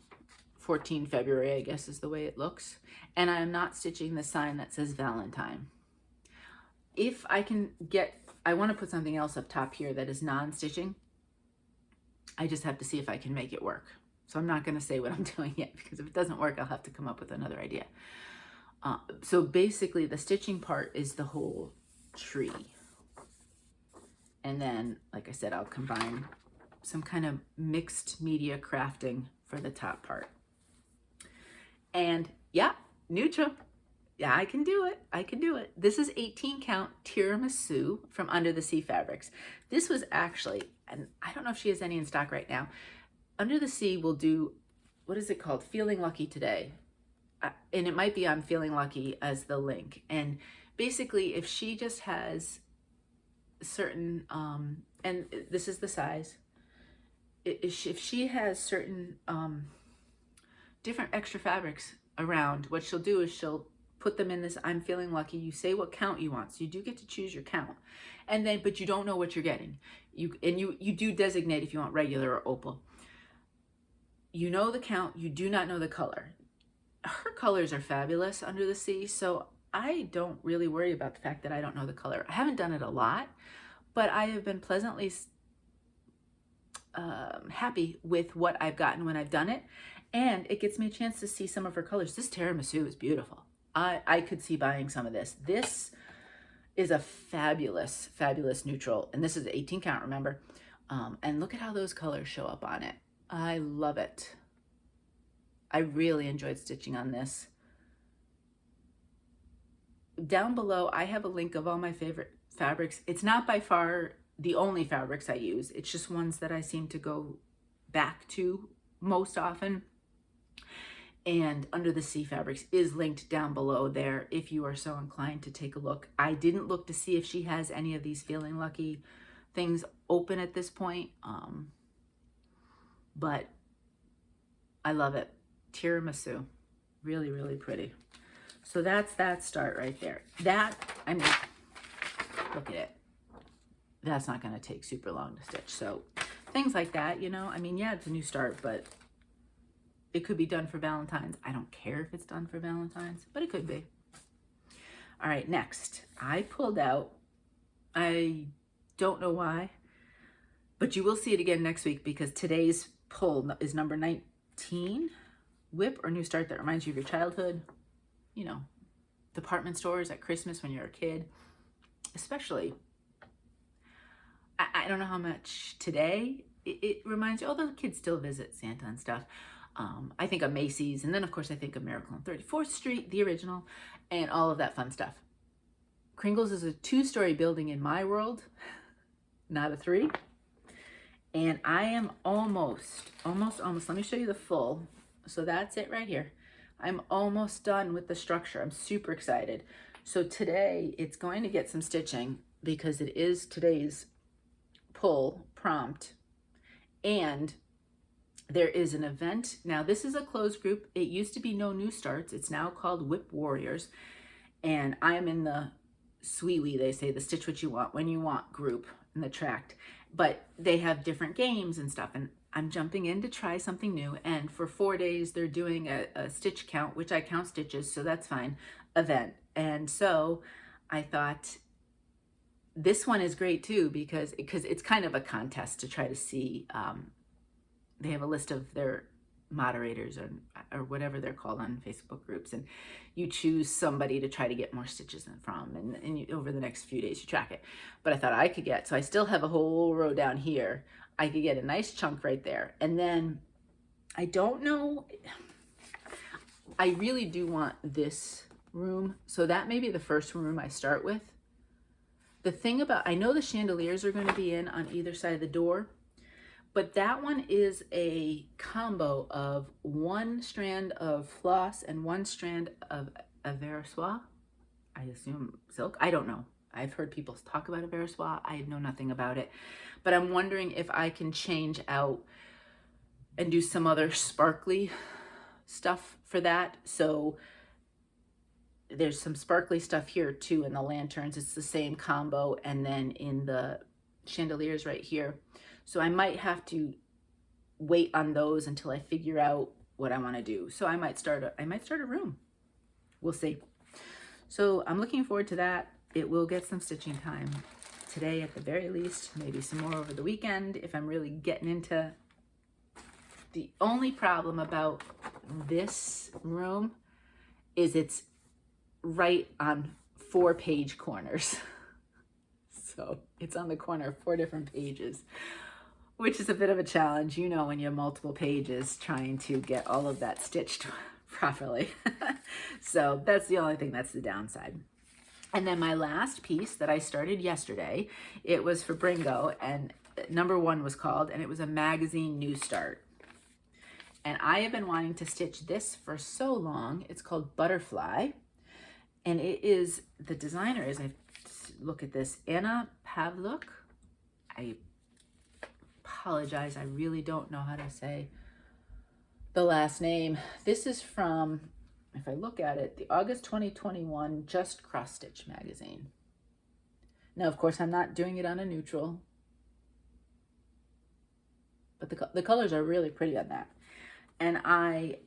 February, I guess is the way it looks. And I am not stitching the sign that says Valentine. If I can get, I want to put something else up top here that is non-stitching. I just have to see if I can make it work. So I'm not going to say what I'm doing yet, because if it doesn't work, I'll have to come up with another idea. So basically the stitching part is the whole tree. And then, like I said, I'll combine some kind of mixed media crafting for the top part. And yeah, neutral. Yeah, I can do it. I can do it. This is 18 count Tiramasu from Under the Sea Fabrics. This was actually, and I don't know if she has any in stock right now. Under the Sea will do, what is it called? Feeling Lucky Today. And it might be on Feeling Lucky as the link. And basically, if she just has certain, and this is the size, if she has certain different extra fabrics around, what she'll do is she'll put them in this I'm Feeling Lucky. You say what count you want. So you do get to choose your count. And then, but you don't know what you're getting. You do designate if you want regular or opal. You know the count, you do not know the color. Her colors are fabulous Under the Sea, so I don't really worry about the fact that I don't know the color. I haven't done it a lot, but I have been pleasantly happy with what I've gotten when I've done it, and it gets me a chance to see some of her colors. This Tiramisu is beautiful. I could see buying some of this. This is a fabulous, fabulous neutral, and this is 18 count, remember? And look at how those colors show up on it. I love it. I really enjoyed stitching on this. Down below, I have a link of all my favorite fabrics. It's not by far the only fabrics I use. It's just ones that I seem to go back to most often. And Under the Sea Fabrics is linked down below there if you are so inclined to take a look. I didn't look to see if she has any of these Feeling Lucky things open at this point. But I love it. Tiramisu, really, really pretty. So that's that start right there. That, I mean, look at it. That's not going to take super long to stitch. So things like that, you know, I mean, yeah, it's a new start, but it could be done for Valentine's. I don't care if it's done for Valentine's, but it could be. All right, next, I pulled out, I don't know why, but you will see it again next week because today's pull is number 19. Whip or new start that reminds you of your childhood. You know, department stores at Christmas when you're a kid. Especially, I don't know how much today it reminds you, although the kids still visit Santa and stuff. I think of Macy's, and then of course I think of Miracle on 34th Street, the original, and all of that fun stuff. Kringles is a 2-story building in my world, not a 3. And I am almost, let me show you the full. So that's it right here. I'm almost done with the structure. I'm super excited. So today it's going to get some stitching because it is today's pull prompt. And there is an event. Now this is a closed group. It used to be No New Starts. It's now called Whip Warriors. And I am in the SWEWE, they say, the Stitch What You Want When You Want group in the tract. But they have different games and stuff. And I'm jumping in to try something new. And for 4 days, they're doing a stitch count, which I count stitches, so that's fine, event. And so I thought this one is great too, because it's kind of a contest to try to see, they have a list of their moderators or whatever they're called on Facebook groups, and you choose somebody to try to get more stitches from, and you, over the next few days you track it. But I thought I could get, so I still have a whole row down here, I could get a nice chunk right there. And then I don't know, I really do want this room, so that may be the first room I start with. The thing about, I know the chandeliers are going to be in on either side of the door, but that one is a combo of 1 strand of floss and 1 strand of Rovaris. I assume silk. I don't know. I've heard people talk about Rovaris. I know nothing about it. But I'm wondering if I can change out and do some other sparkly stuff for that. So there's some sparkly stuff here too in the lanterns. It's the same combo. And then in the chandeliers right here. So I might have to wait on those until I figure out what I want to do. So I might start a room. We'll see. So I'm looking forward to that. It will get some stitching time today at the very least, maybe some more over the weekend if I'm really getting into. The only problem about this room is it's right on 4 page corners. So it's on the corner of 4 different pages, which is a bit of a challenge, you know, when you have multiple pages trying to get all of that stitched properly. So that's the only thing, that's the downside. And then my last piece that I started yesterday, it was for Brringo, and number 1 was called, and it was a Magzine New Start. And I have been wanting to stitch this for so long. It's called Butterfly. And it is, the designer is, I look at this, Anna Pavluk. I apologize, I really don't know how to say the last name. This is from, if I look at it, the August 2021 Just Cross Stitch magazine. Now, of course, I'm not doing it on a neutral, but the colors are really pretty on that. And I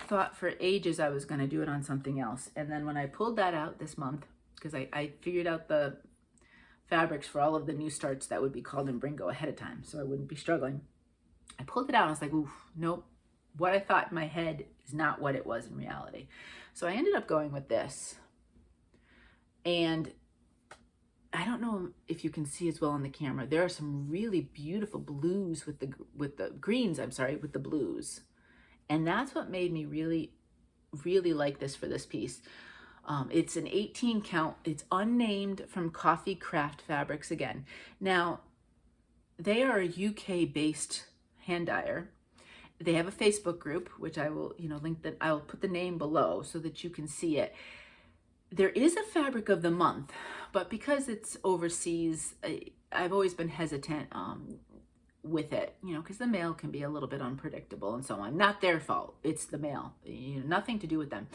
thought for ages I was going to do it on something else. And then when I pulled that out this month, because I figured out the fabrics for all of the new starts that would be called in Brringo ahead of time, so I wouldn't be struggling. I pulled it out and I was like, ooh, nope. What I thought in my head is not what it was in reality. So I ended up going with this. And I don't know if you can see as well on the camera, there are some really beautiful blues with the greens, I'm sorry, with the blues. And that's what made me really, really like this for this piece. It's an 18 count. It's unnamed from Coffee Craft Fabrics again. Now, they are a UK-based hand dyer. They have a Facebook group, which I will, link that. I'll put the name below so that you can see it. There is a fabric of the month, but because it's overseas, I've always been hesitant with it, because the mail can be a little bit unpredictable and so on. Not their fault. It's the mail. Nothing to do with them.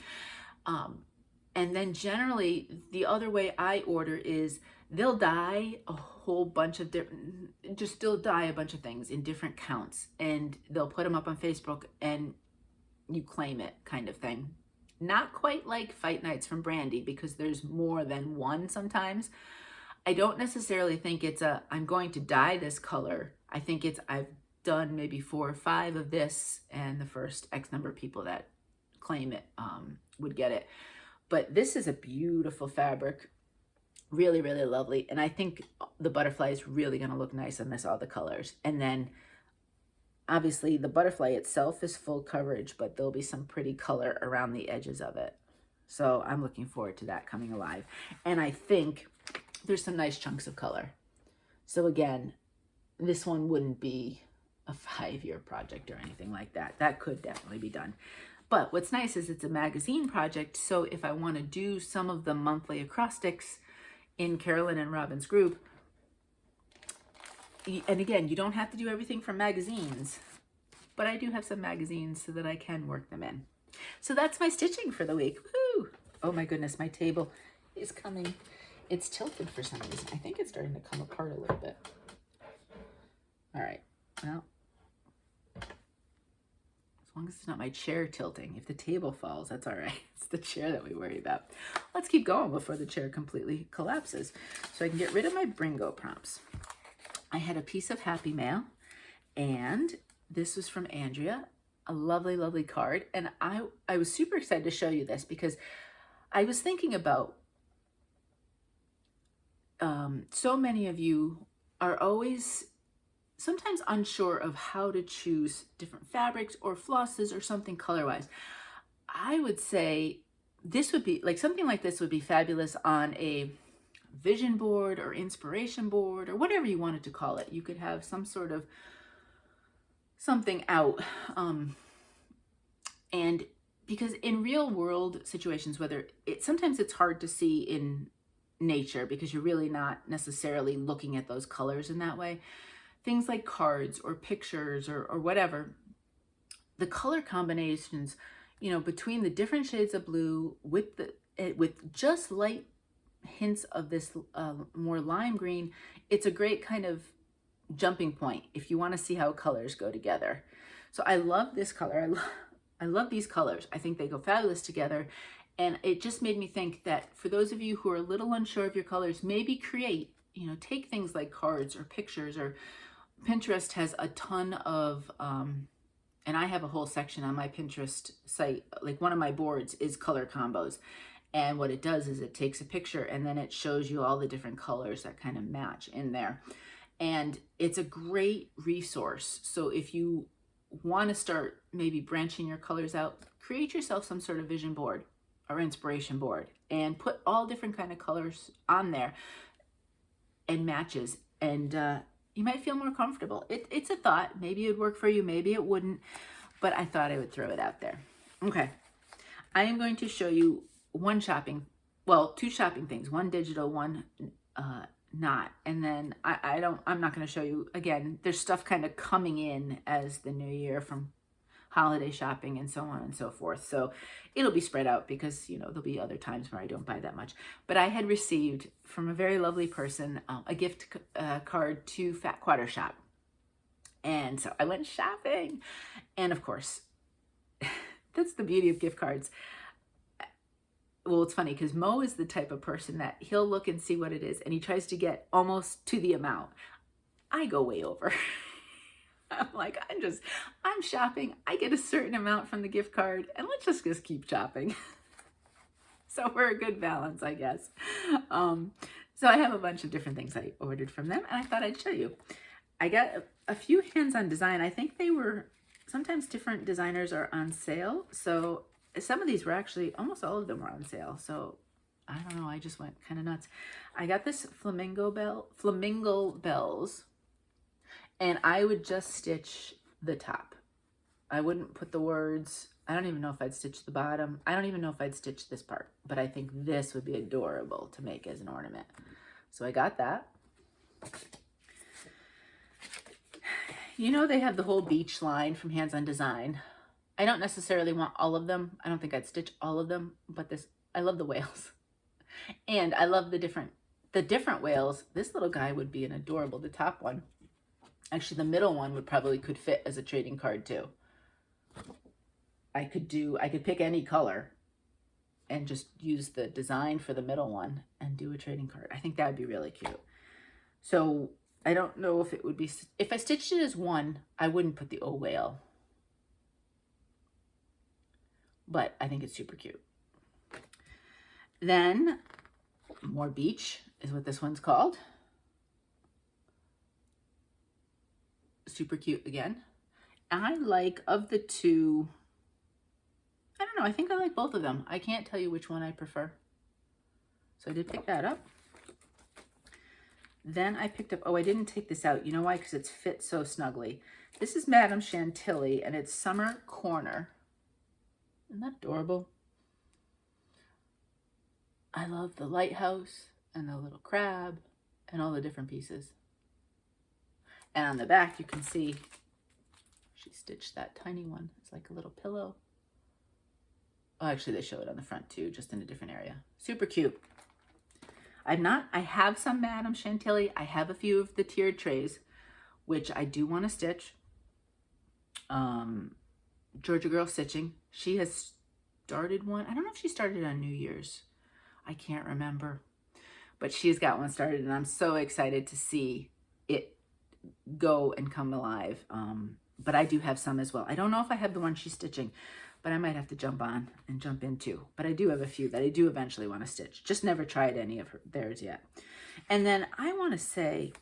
And then generally, the other way I order is they'll dye a whole bunch of different, they'll dye a bunch of things in different counts, and they'll put them up on Facebook and you claim it kind of thing. Not quite like Fight Nights from Brandy, because there's more than one sometimes. I don't necessarily think it's I'm going to dye this color. I think it's, I've done maybe 4 or 5 of this, and the first X number of people that claim it would get it. But this is a beautiful fabric, really, really lovely. And I think the butterfly is really going to look nice on this, all the colors. And then obviously the butterfly itself is full coverage, but there'll be some pretty color around the edges of it. So I'm looking forward to that coming alive. And I think there's some nice chunks of color. So again, this one wouldn't be a 5-year project or anything like that. That could definitely be done. But what's nice is it's a magazine project. So if I want to do some of the monthly acrostics in Carolyn and Robin's group, and again, you don't have to do everything from magazines, but I do have some magazines so that I can work them in. So that's my stitching for the week. Woo! Oh my goodness, my table is coming. It's tilted for some reason. I think it's starting to come apart a little bit. All right, well, as long as it's not my chair tilting. If the table falls, that's all right. It's the chair that we worry about. Let's keep going before the chair completely collapses so I can get rid of my Brringo prompts. I had a piece of Happy Mail, and this was from Andrea, a lovely, lovely card. And I was super excited to show you this because I was thinking about so many of you are always sometimes unsure of how to choose different fabrics or flosses or something color-wise. I would say this would be like something like this would be fabulous on a vision board or inspiration board or whatever you wanted to call it. You could have some sort of something out. And because in real world situations, sometimes it's hard to see in nature because you're really not necessarily looking at those colors in that way. Things like cards or pictures or whatever, the color combinations, you know, between the different shades of blue with just light hints of this more lime green, it's a great kind of jumping point if you want to see how colors go together. So I love this color. I love these colors. I think they go fabulous together. And it just made me think that for those of you who are a little unsure of your colors, maybe take things like cards or pictures, or Pinterest has a ton of, and I have a whole section on my Pinterest site. Like one of my boards is color combos. And what it does is it takes a picture and then it shows you all the different colors that kind of match in there. And it's a great resource. So if you want to start maybe branching your colors out, create yourself some sort of vision board or inspiration board and put all different kind of colors on there and matches. And you might feel more comfortable. It's a thought. Maybe it would work for you. Maybe it wouldn't. But I thought I would throw it out there. Okay. I am going to show you two shopping things, one digital, one not. And then I'm not going to show you, again, there's stuff kind of coming in as the new year from holiday shopping and so on and so forth. So it'll be spread out because, you know, there'll be other times where I don't buy that much. But I had received from a very lovely person a gift card to Fat Quarter Shop. And so I went shopping. And of course, that's the beauty of gift cards. Well, it's funny because Mo is the type of person that he'll look and see what it is and he tries to get almost to the amount. I go way over. I'm like, I'm shopping. I get a certain amount from the gift card and let's just keep shopping. So we're a good balance, I guess. So I have a bunch of different things I ordered from them and I thought I'd show you. I got a few hands-on design. I think sometimes different designers are on sale. So some of these were actually, almost all of them were on sale. So I don't know, I just went kind of nuts. I got this flamingo bells, and I would just stitch the top. I wouldn't put the words. I don't even know if I'd stitch the bottom. I don't even know if I'd stitch this part, but I think this would be adorable to make as an ornament. So I got that. You know, they have the whole beach line from Hands on Design. I don't necessarily want all of them. I don't think I'd stitch all of them, but I love the whales. And I love the different whales. This little guy would be an adorable, the top one. Actually, the middle one could fit as a trading card too. I could pick any color and just use the design for the middle one and do a trading card. I think that would be really cute. So I don't know if it would be, if I stitched it as one, I wouldn't put the O whale. But I think it's super cute. Then more beach is what this one's called. Super cute again. I like, of the two, I don't know. I think I like both of them. I can't tell you which one I prefer. So I did pick that up. Then I picked up, oh, I didn't take this out. You know why? Because it's fit so snugly. This is Madame Chantilly, and it's Summer Corner. Isn't that adorable? I love the lighthouse and the little crab and all the different pieces. And on the back, you can see she stitched that tiny one. It's like a little pillow. Oh, actually, they show it on the front too, just in a different area. Super cute. I have some Madame Chantilly. I have a few of the tiered trays, which I do want to stitch. Georgia Girl Stitching. She has started one. I don't know if she started on New Year's. I can't remember. But she's got one started, and I'm so excited to see it go and come alive. But I do have some as well. I don't know if I have the one she's stitching, but I might have to jump on and jump into. But I do have a few that I do eventually want to stitch. Just never tried any of theirs yet. And then I want to say,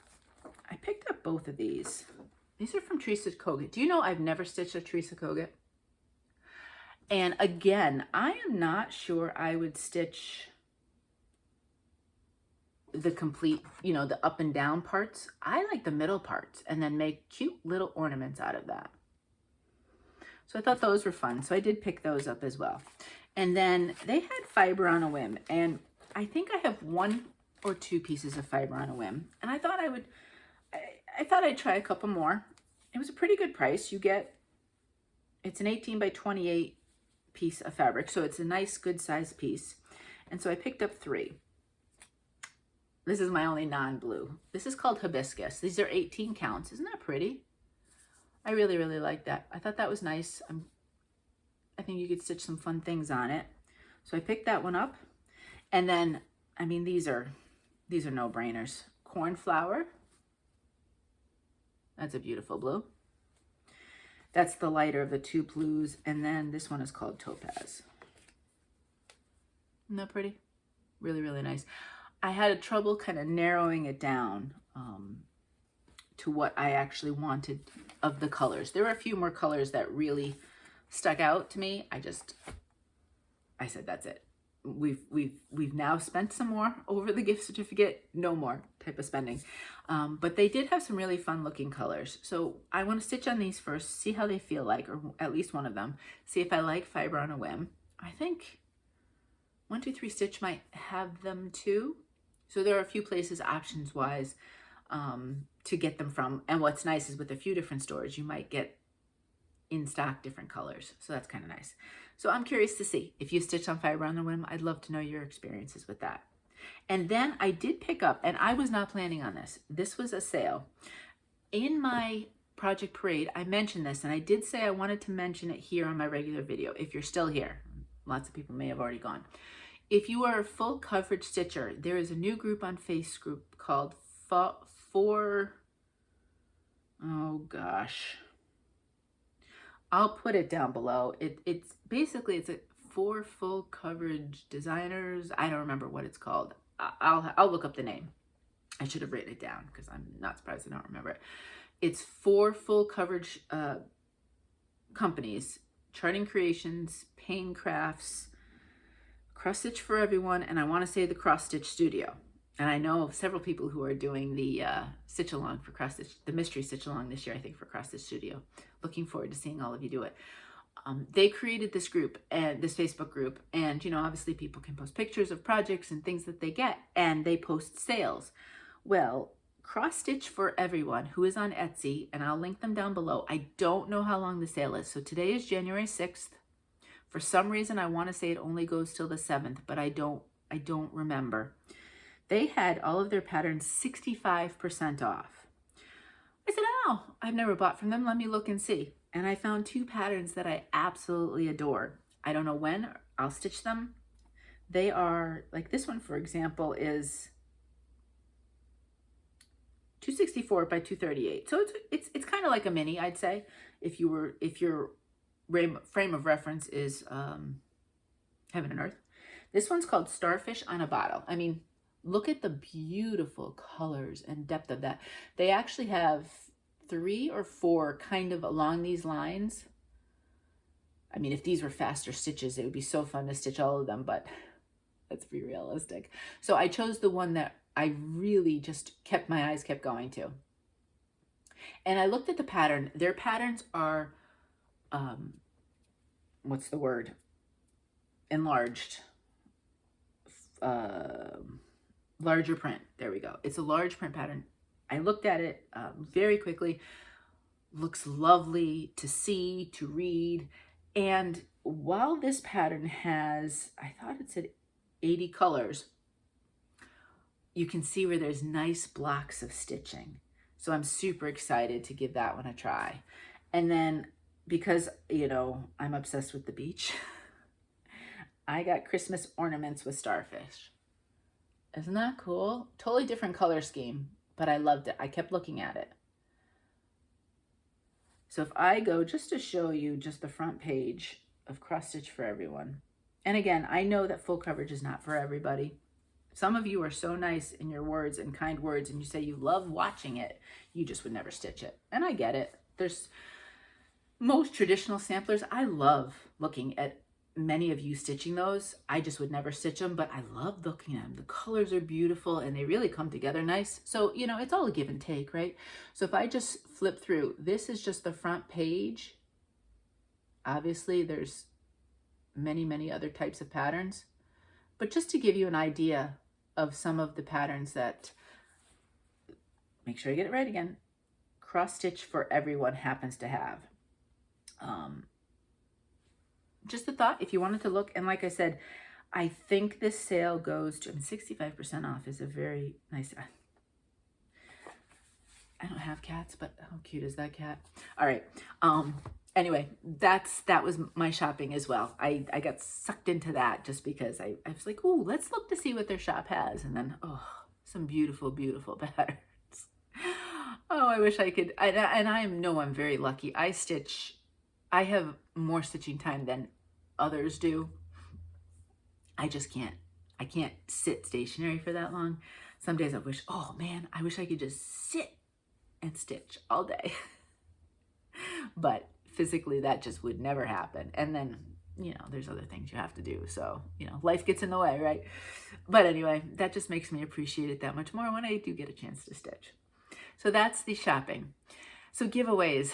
I picked up both of these. These are from Teresa Kogut. Do you know I've never stitched a Teresa Kogut? And again, I am not sure I would stitch the complete, you know, the up and down parts. I like the middle parts and then make cute little ornaments out of that. So I thought those were fun. So I did pick those up as well. And then they had Fiber on a Whim. And I think I have 1 or 2 pieces of Fiber on a Whim. And I thought I thought I'd try a couple more. It was a pretty good price. You get, it's an 18 by 28 piece of fabric. So it's a nice, good size piece. And so I picked up 3. This is my only non-blue. This is called Hibiscus. These are 18 counts. Isn't that pretty? I really, really like that. I thought that was nice. I think you could stitch some fun things on it. So I picked that one up. And then, I mean, these are no-brainers. Cornflower. That's a beautiful blue. That's the lighter of the 2 blues. And then this one is called Topaz. Isn't that pretty? Really, really nice. I had trouble kind of narrowing it down to what I actually wanted of the colors. There were a few more colors that really stuck out to me. I said, that's it. We've now spent some more over the gift certificate. No more type of spending. But they did have some really fun looking colors. So I want to stitch on these first, see how they feel like, or at least one of them. See if I like Fiber on a Whim. I think 1, 2, 3 Stitch might have them too. So there are a few places options wise to get them from. And what's nice is with a few different stores, you might get in stock different colors. So that's kind of nice. So I'm curious to see if you stitch on Fiber on the Whim. I'd love to know your experiences with that. And then I did pick up, and I was not planning on this. This was a sale. In my project parade, I mentioned this, and I did say I wanted to mention it here on my regular video. If you're still here, lots of people may have already gone. If you are a full coverage stitcher, there is a new group on Facebook called oh gosh. I'll put it down below. It's basically, it's a 4 full coverage designers. I don't remember what it's called. I'll look up the name. I should have written it down because I'm not surprised I don't remember it. It's 4 full coverage companies: Charting Creations, Pain Crafts, Cross Stitch for Everyone, and I want to say the Cross Stitch Studio. And I know of several people who are doing the stitch along for Cross Stitch, the mystery stitch along this year, I think, for Cross Stitch Studio. Looking forward to seeing all of you do it. They created this group, and this Facebook group, and you know, obviously people can post pictures of projects and things that they get, and they post sales. Well, Cross Stitch for Everyone, who is on Etsy, and I'll link them down below. I don't know how long the sale is. So today is January 6th. For some reason, I want to say it only goes till the 7th, but I don't remember. They had all of their patterns 65% off. I said, oh, I've never bought from them. Let me look and see. And I found 2 patterns that I absolutely adore. I don't know when I'll stitch them. They are, like this one, for example, is 264 by 238. So it's kind of like a mini, I'd say, if your frame of reference is Heaven and Earth. This one's called Starfish on a Bottle. I mean, look at the beautiful colors and depth of that. They actually have 3 or 4 kind of along these lines. I mean, if these were faster stitches, it would be so fun to stitch all of them, but let's be realistic. So I chose the one that I really just my eyes kept going to. And I looked at the pattern. Their patterns are, what's the word? Enlarged. Larger print. There we go. It's a large print pattern. I looked at it very quickly. Looks lovely to see, to read. And while this pattern has, I thought it said 80 colors, you can see where there's nice blocks of stitching. So I'm super excited to give that one a try. And then because, you know, I'm obsessed with the beach, I got Christmas ornaments with starfish. Isn't that cool? Totally different color scheme, but I loved it. I kept looking at it. So if I go just to show you just the front page of Cross Stitch for Everyone. And again, I know that full coverage is not for everybody. Some of you are so nice in your words and kind words, and you say you love watching it. You just would never stitch it. And I get it. There's most traditional samplers. I love looking at many of you stitching those. I just would never stitch them, but I love looking at them. The colors are beautiful and they really come together nice. So, you know, it's all a give and take, right? So if I just flip through, this is just the front page. Obviously, there's many, many other types of patterns, but just to give you an idea of some of the patterns that, make sure I get it right again, Cross Stitch for Everyone happens to have. Just a thought if you wanted to look. And like I said, I think this sale goes to, I mean, 65% off is a very nice, I don't have cats, but how cute is that cat? All right. Anyway, that was my shopping as well. I got sucked into that just because I was like, oh, let's look to see what their shop has. And then, oh, some beautiful, beautiful patterns. Oh, I wish I could. And I'm very lucky. I have more stitching time than others do. I just can't. I can't sit stationary for that long. Some days I wish, oh man, I wish I could just sit and stitch all day. But physically that just would never happen. And then, you know, there's other things you have to do. So, you know, life gets in the way, right? But anyway, that just makes me appreciate it that much more when I do get a chance to stitch. So that's the shopping. So giveaways.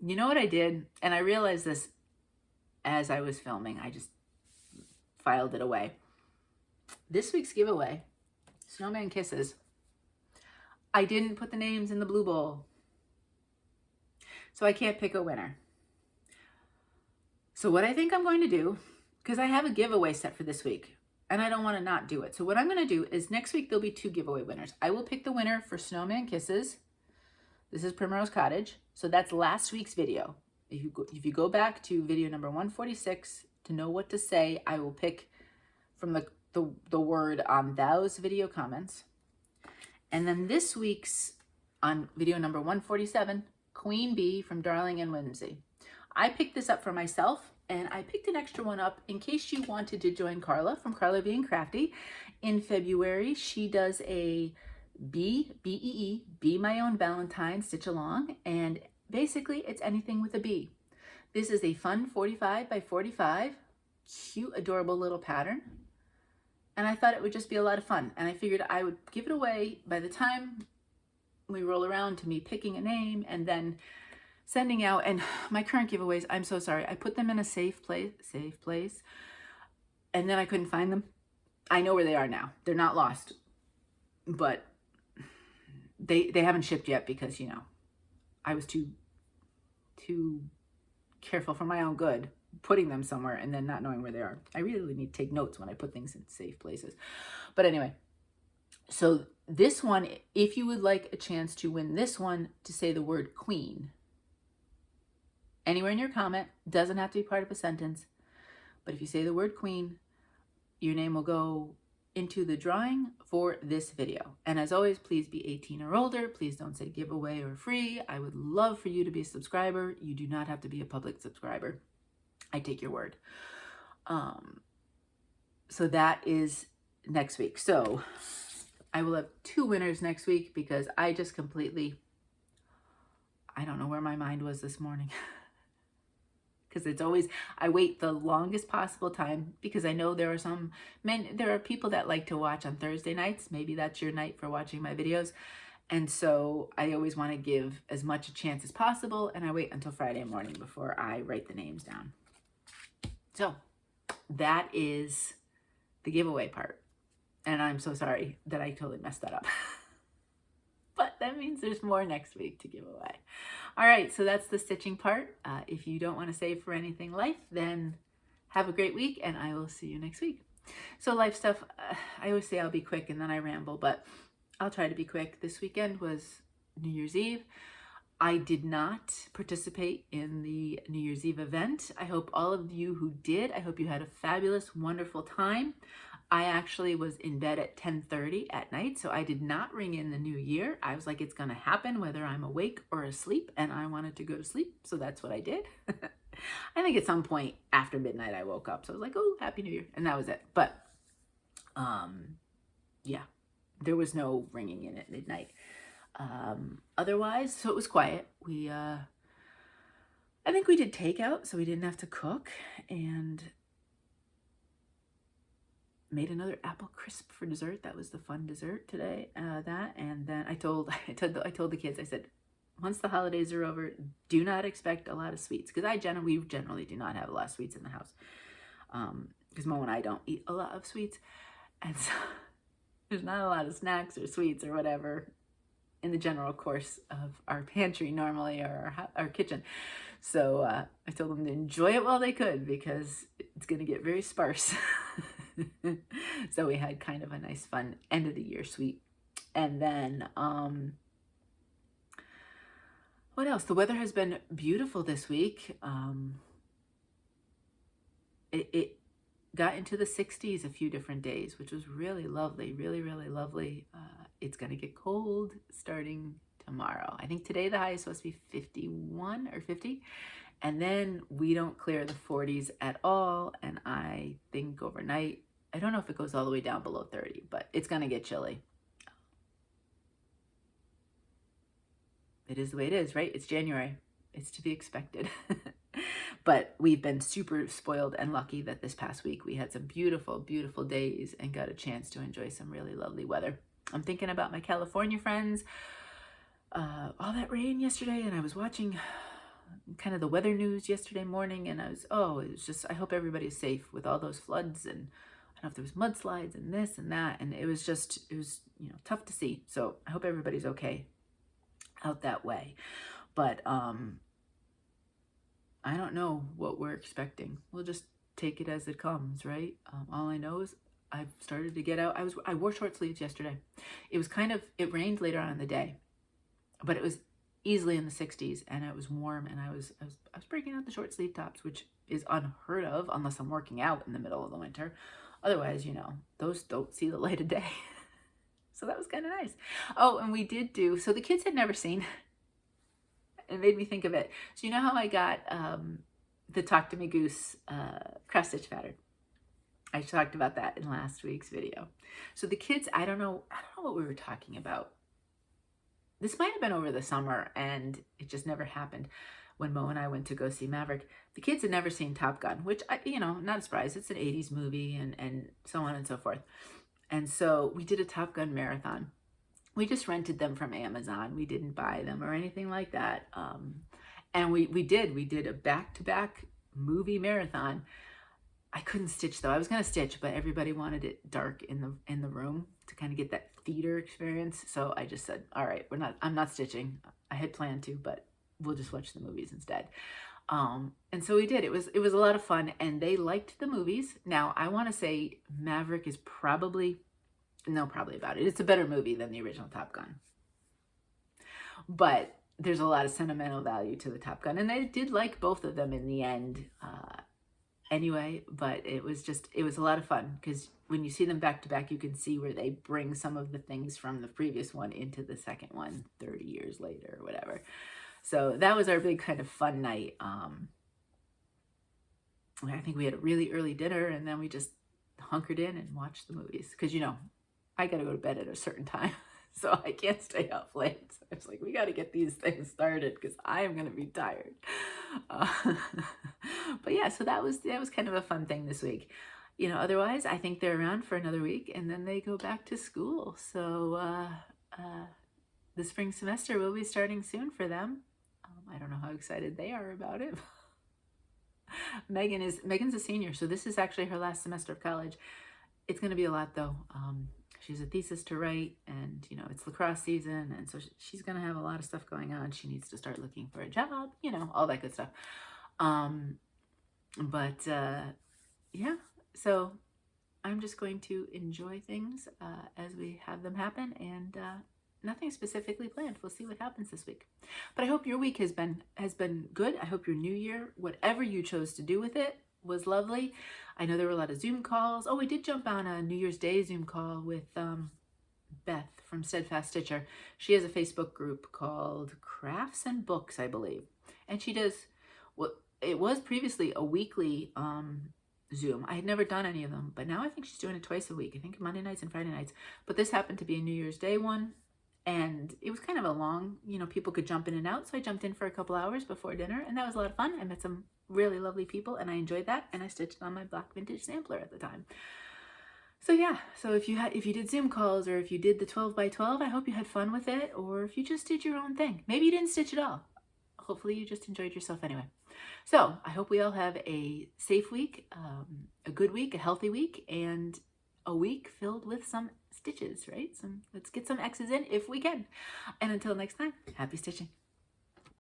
You know what I did? And I realized this as I was filming. I just filed it away. This week's giveaway, Snowman Kisses, I didn't put the names in the blue bowl. So I can't pick a winner. So what I think I'm going to do, because I have a giveaway set for this week, and I don't want to not do it. So what I'm going to do is next week there'll be 2 giveaway winners. I will pick the winner for Snowman Kisses. This is Primrose Cottage. So that's last week's video. If you go back to video number 146 to know what to say, I will pick from the word on those video comments. And then this week's, on video number 147, Queen Bee from Darling and Whimsy. I picked this up for myself, and I picked an extra one up in case you wanted to join Carla from Carla Being Crafty. In February, she does a B-E-E, Be My Own Valentine stitch along, and basically it's anything with a bee. This is a fun 45 by 45, cute, adorable little pattern, and I thought it would just be a lot of fun, and I figured I would give it away by the time we roll around to me picking a name and then sending out. And my current giveaways, I'm so sorry, I put them in a safe place, and then I couldn't find them. I know where they are now. They're not lost, but they haven't shipped yet because, you know, I was too careful for my own good putting them somewhere and then not knowing where they are. I really need to take notes when I put things in safe places. But anyway, so this one, if you would like a chance to win this one, to say the word queen anywhere in your comment, doesn't have to be part of a sentence, but if you say the word queen, your name will go into the drawing for this video. And as always, please be 18 or older. Please don't say giveaway or free. I would love for you to be a subscriber. You do not have to be a public subscriber. I take your word. So that is next week. So I will have 2 winners next week because I just completely, I don't know where my mind was this morning. because it's always, I wait the longest possible time because I know there are there are people that like to watch on Thursday nights. Maybe that's your night for watching my videos. And so I always want to give as much a chance as possible, and I wait until Friday morning before I write the names down. So that is the giveaway part. And I'm so sorry that I totally messed that up. But that means there's more next week to give away. All right, so that's the stitching part. If you don't want to save for anything life, then have a great week, and I will see you next week. So life stuff, I always say I'll be quick, and then I ramble, but I'll try to be quick. This weekend was New Year's Eve. I did not participate in the New Year's Eve event. I hope all of you who did, I hope you had a fabulous, wonderful time. I actually was in bed at 10:30 at night, so I did not ring in the new year. I was like, it's going to happen whether I'm awake or asleep, and I wanted to go to sleep, so that's what I did. I think at some point after midnight I woke up, so I was like, oh, Happy New Year, and that was it. But, yeah, there was no ringing in at midnight. Otherwise, so it was quiet. I think we did takeout, so we didn't have to cook, and made another apple crisp for dessert. That was the fun dessert today. And then I told the kids, I said, once the holidays are over, do not expect a lot of sweets, because we generally do not have a lot of sweets in the house, because Mo and I don't eat a lot of sweets, and so there's not a lot of snacks or sweets or whatever in the general course of our pantry normally, or our kitchen. So I told them to enjoy it while they could, because it's going to get very sparse. So we had kind of a nice, fun end of the year sweet. And then, what else? The weather has been beautiful this week. It got into the 60s a few different days, which was really lovely, really, really lovely. It's going to get cold starting tomorrow. I think today the high is supposed to be 51 or 50. And then we don't clear the 40s at all. And I think overnight, I don't know if it goes all the way down below 30, but it's going to get chilly. It is the way it is, right? It's January. It's to be expected. But we've been super spoiled and lucky that this past week we had some beautiful, beautiful days and got a chance to enjoy some really lovely weather. I'm thinking about my California friends. All that rain yesterday, and I was watching kind of the weather news yesterday morning, and it was just, I hope everybody's safe with all those floods, and I don't know if there was mudslides and this and that, and it was tough to see. So I hope everybody's okay out that way. But I don't know what we're expecting. We'll just take it as it comes, right? All I know is I've started to get out. I wore short sleeves yesterday. It rained later on in the day, but it was easily in the 60s, and it was warm, and I was breaking out the short sleeve tops, which is unheard of unless I'm working out in the middle of the winter. Otherwise, those don't see the light of day. So that was kind of nice. Oh, and we did so the kids had never seen, it made me think of it. So you know how I got the Talk to Me Goose cross stitch pattern? I talked about that in last week's video. So the kids, I don't know what we were talking about. This might have been over the summer, and it just never happened. When Mo and I went to go see Maverick, the kids had never seen Top Gun, which, not a surprise. It's an 80s movie and so on and so forth. And so we did a Top Gun marathon. We just rented them from Amazon. We didn't buy them or anything like that. And we did a back-to-back movie marathon. I couldn't stitch though. I was going to stitch, but everybody wanted it dark in the room to kind of get that theater experience. So I just said, all right, I'm not stitching. I had planned to, but we'll just watch the movies instead. And so we did. It was a lot of fun, and they liked the movies. Now, I want to say Maverick is probably about it. It's a better movie than the original Top Gun. But there's a lot of sentimental value to the Top Gun, and they did like both of them in the end anyway. But it was a lot of fun, because when you see them back to back, you can see where they bring some of the things from the previous one into the second one 30 years later or whatever. So that was our big kind of fun night. I think we had a really early dinner, and then we just hunkered in and watched the movies, because I got to go to bed at a certain time. So I can't stay up late. So I was like, we got to get these things started because I am going to be tired. Uh, but yeah, so that was kind of a fun thing this week. You know, otherwise, I think they're around for another week and then they go back to school. So the spring semester will be starting soon for them. I don't know how excited they are about it. Megan's a senior, so this is actually her last semester of college. It's going to be a lot though. She has a thesis to write, and you know, it's lacrosse season, and so she's going to have a lot of stuff going on. She needs to start looking for a job, you know, all that good stuff. Yeah, so I'm just going to enjoy things as we have them happen, and nothing specifically planned. We'll see what happens this week. But I hope your week has been good. I hope your new year, whatever you chose to do with it, was lovely. I know there were a lot of Zoom calls. Oh, we did jump on a New Year's Day Zoom call with Beth from Steadfast Stitcher. She has a Facebook group called Crafts and Books, I believe. And she does what it was previously a weekly Zoom. I had never done any of them, but now I think she's doing it twice a week. I think Monday nights and Friday nights. But this happened to be a New Year's Day one. And it was kind of a long, you know, people could jump in and out. So I jumped in for a couple hours before dinner, and that was a lot of fun. I met some really lovely people, and I enjoyed that. And I stitched on my black vintage sampler at the time. So yeah, so if you did Zoom calls, or if you did the 12 by 12, I hope you had fun with it. Or if you just did your own thing, maybe you didn't stitch at all. Hopefully you just enjoyed yourself anyway. So I hope we all have a safe week, a good week, a healthy week, and a week filled with some stitches, right? Let's get some X's in if we can. And until next time, happy stitching.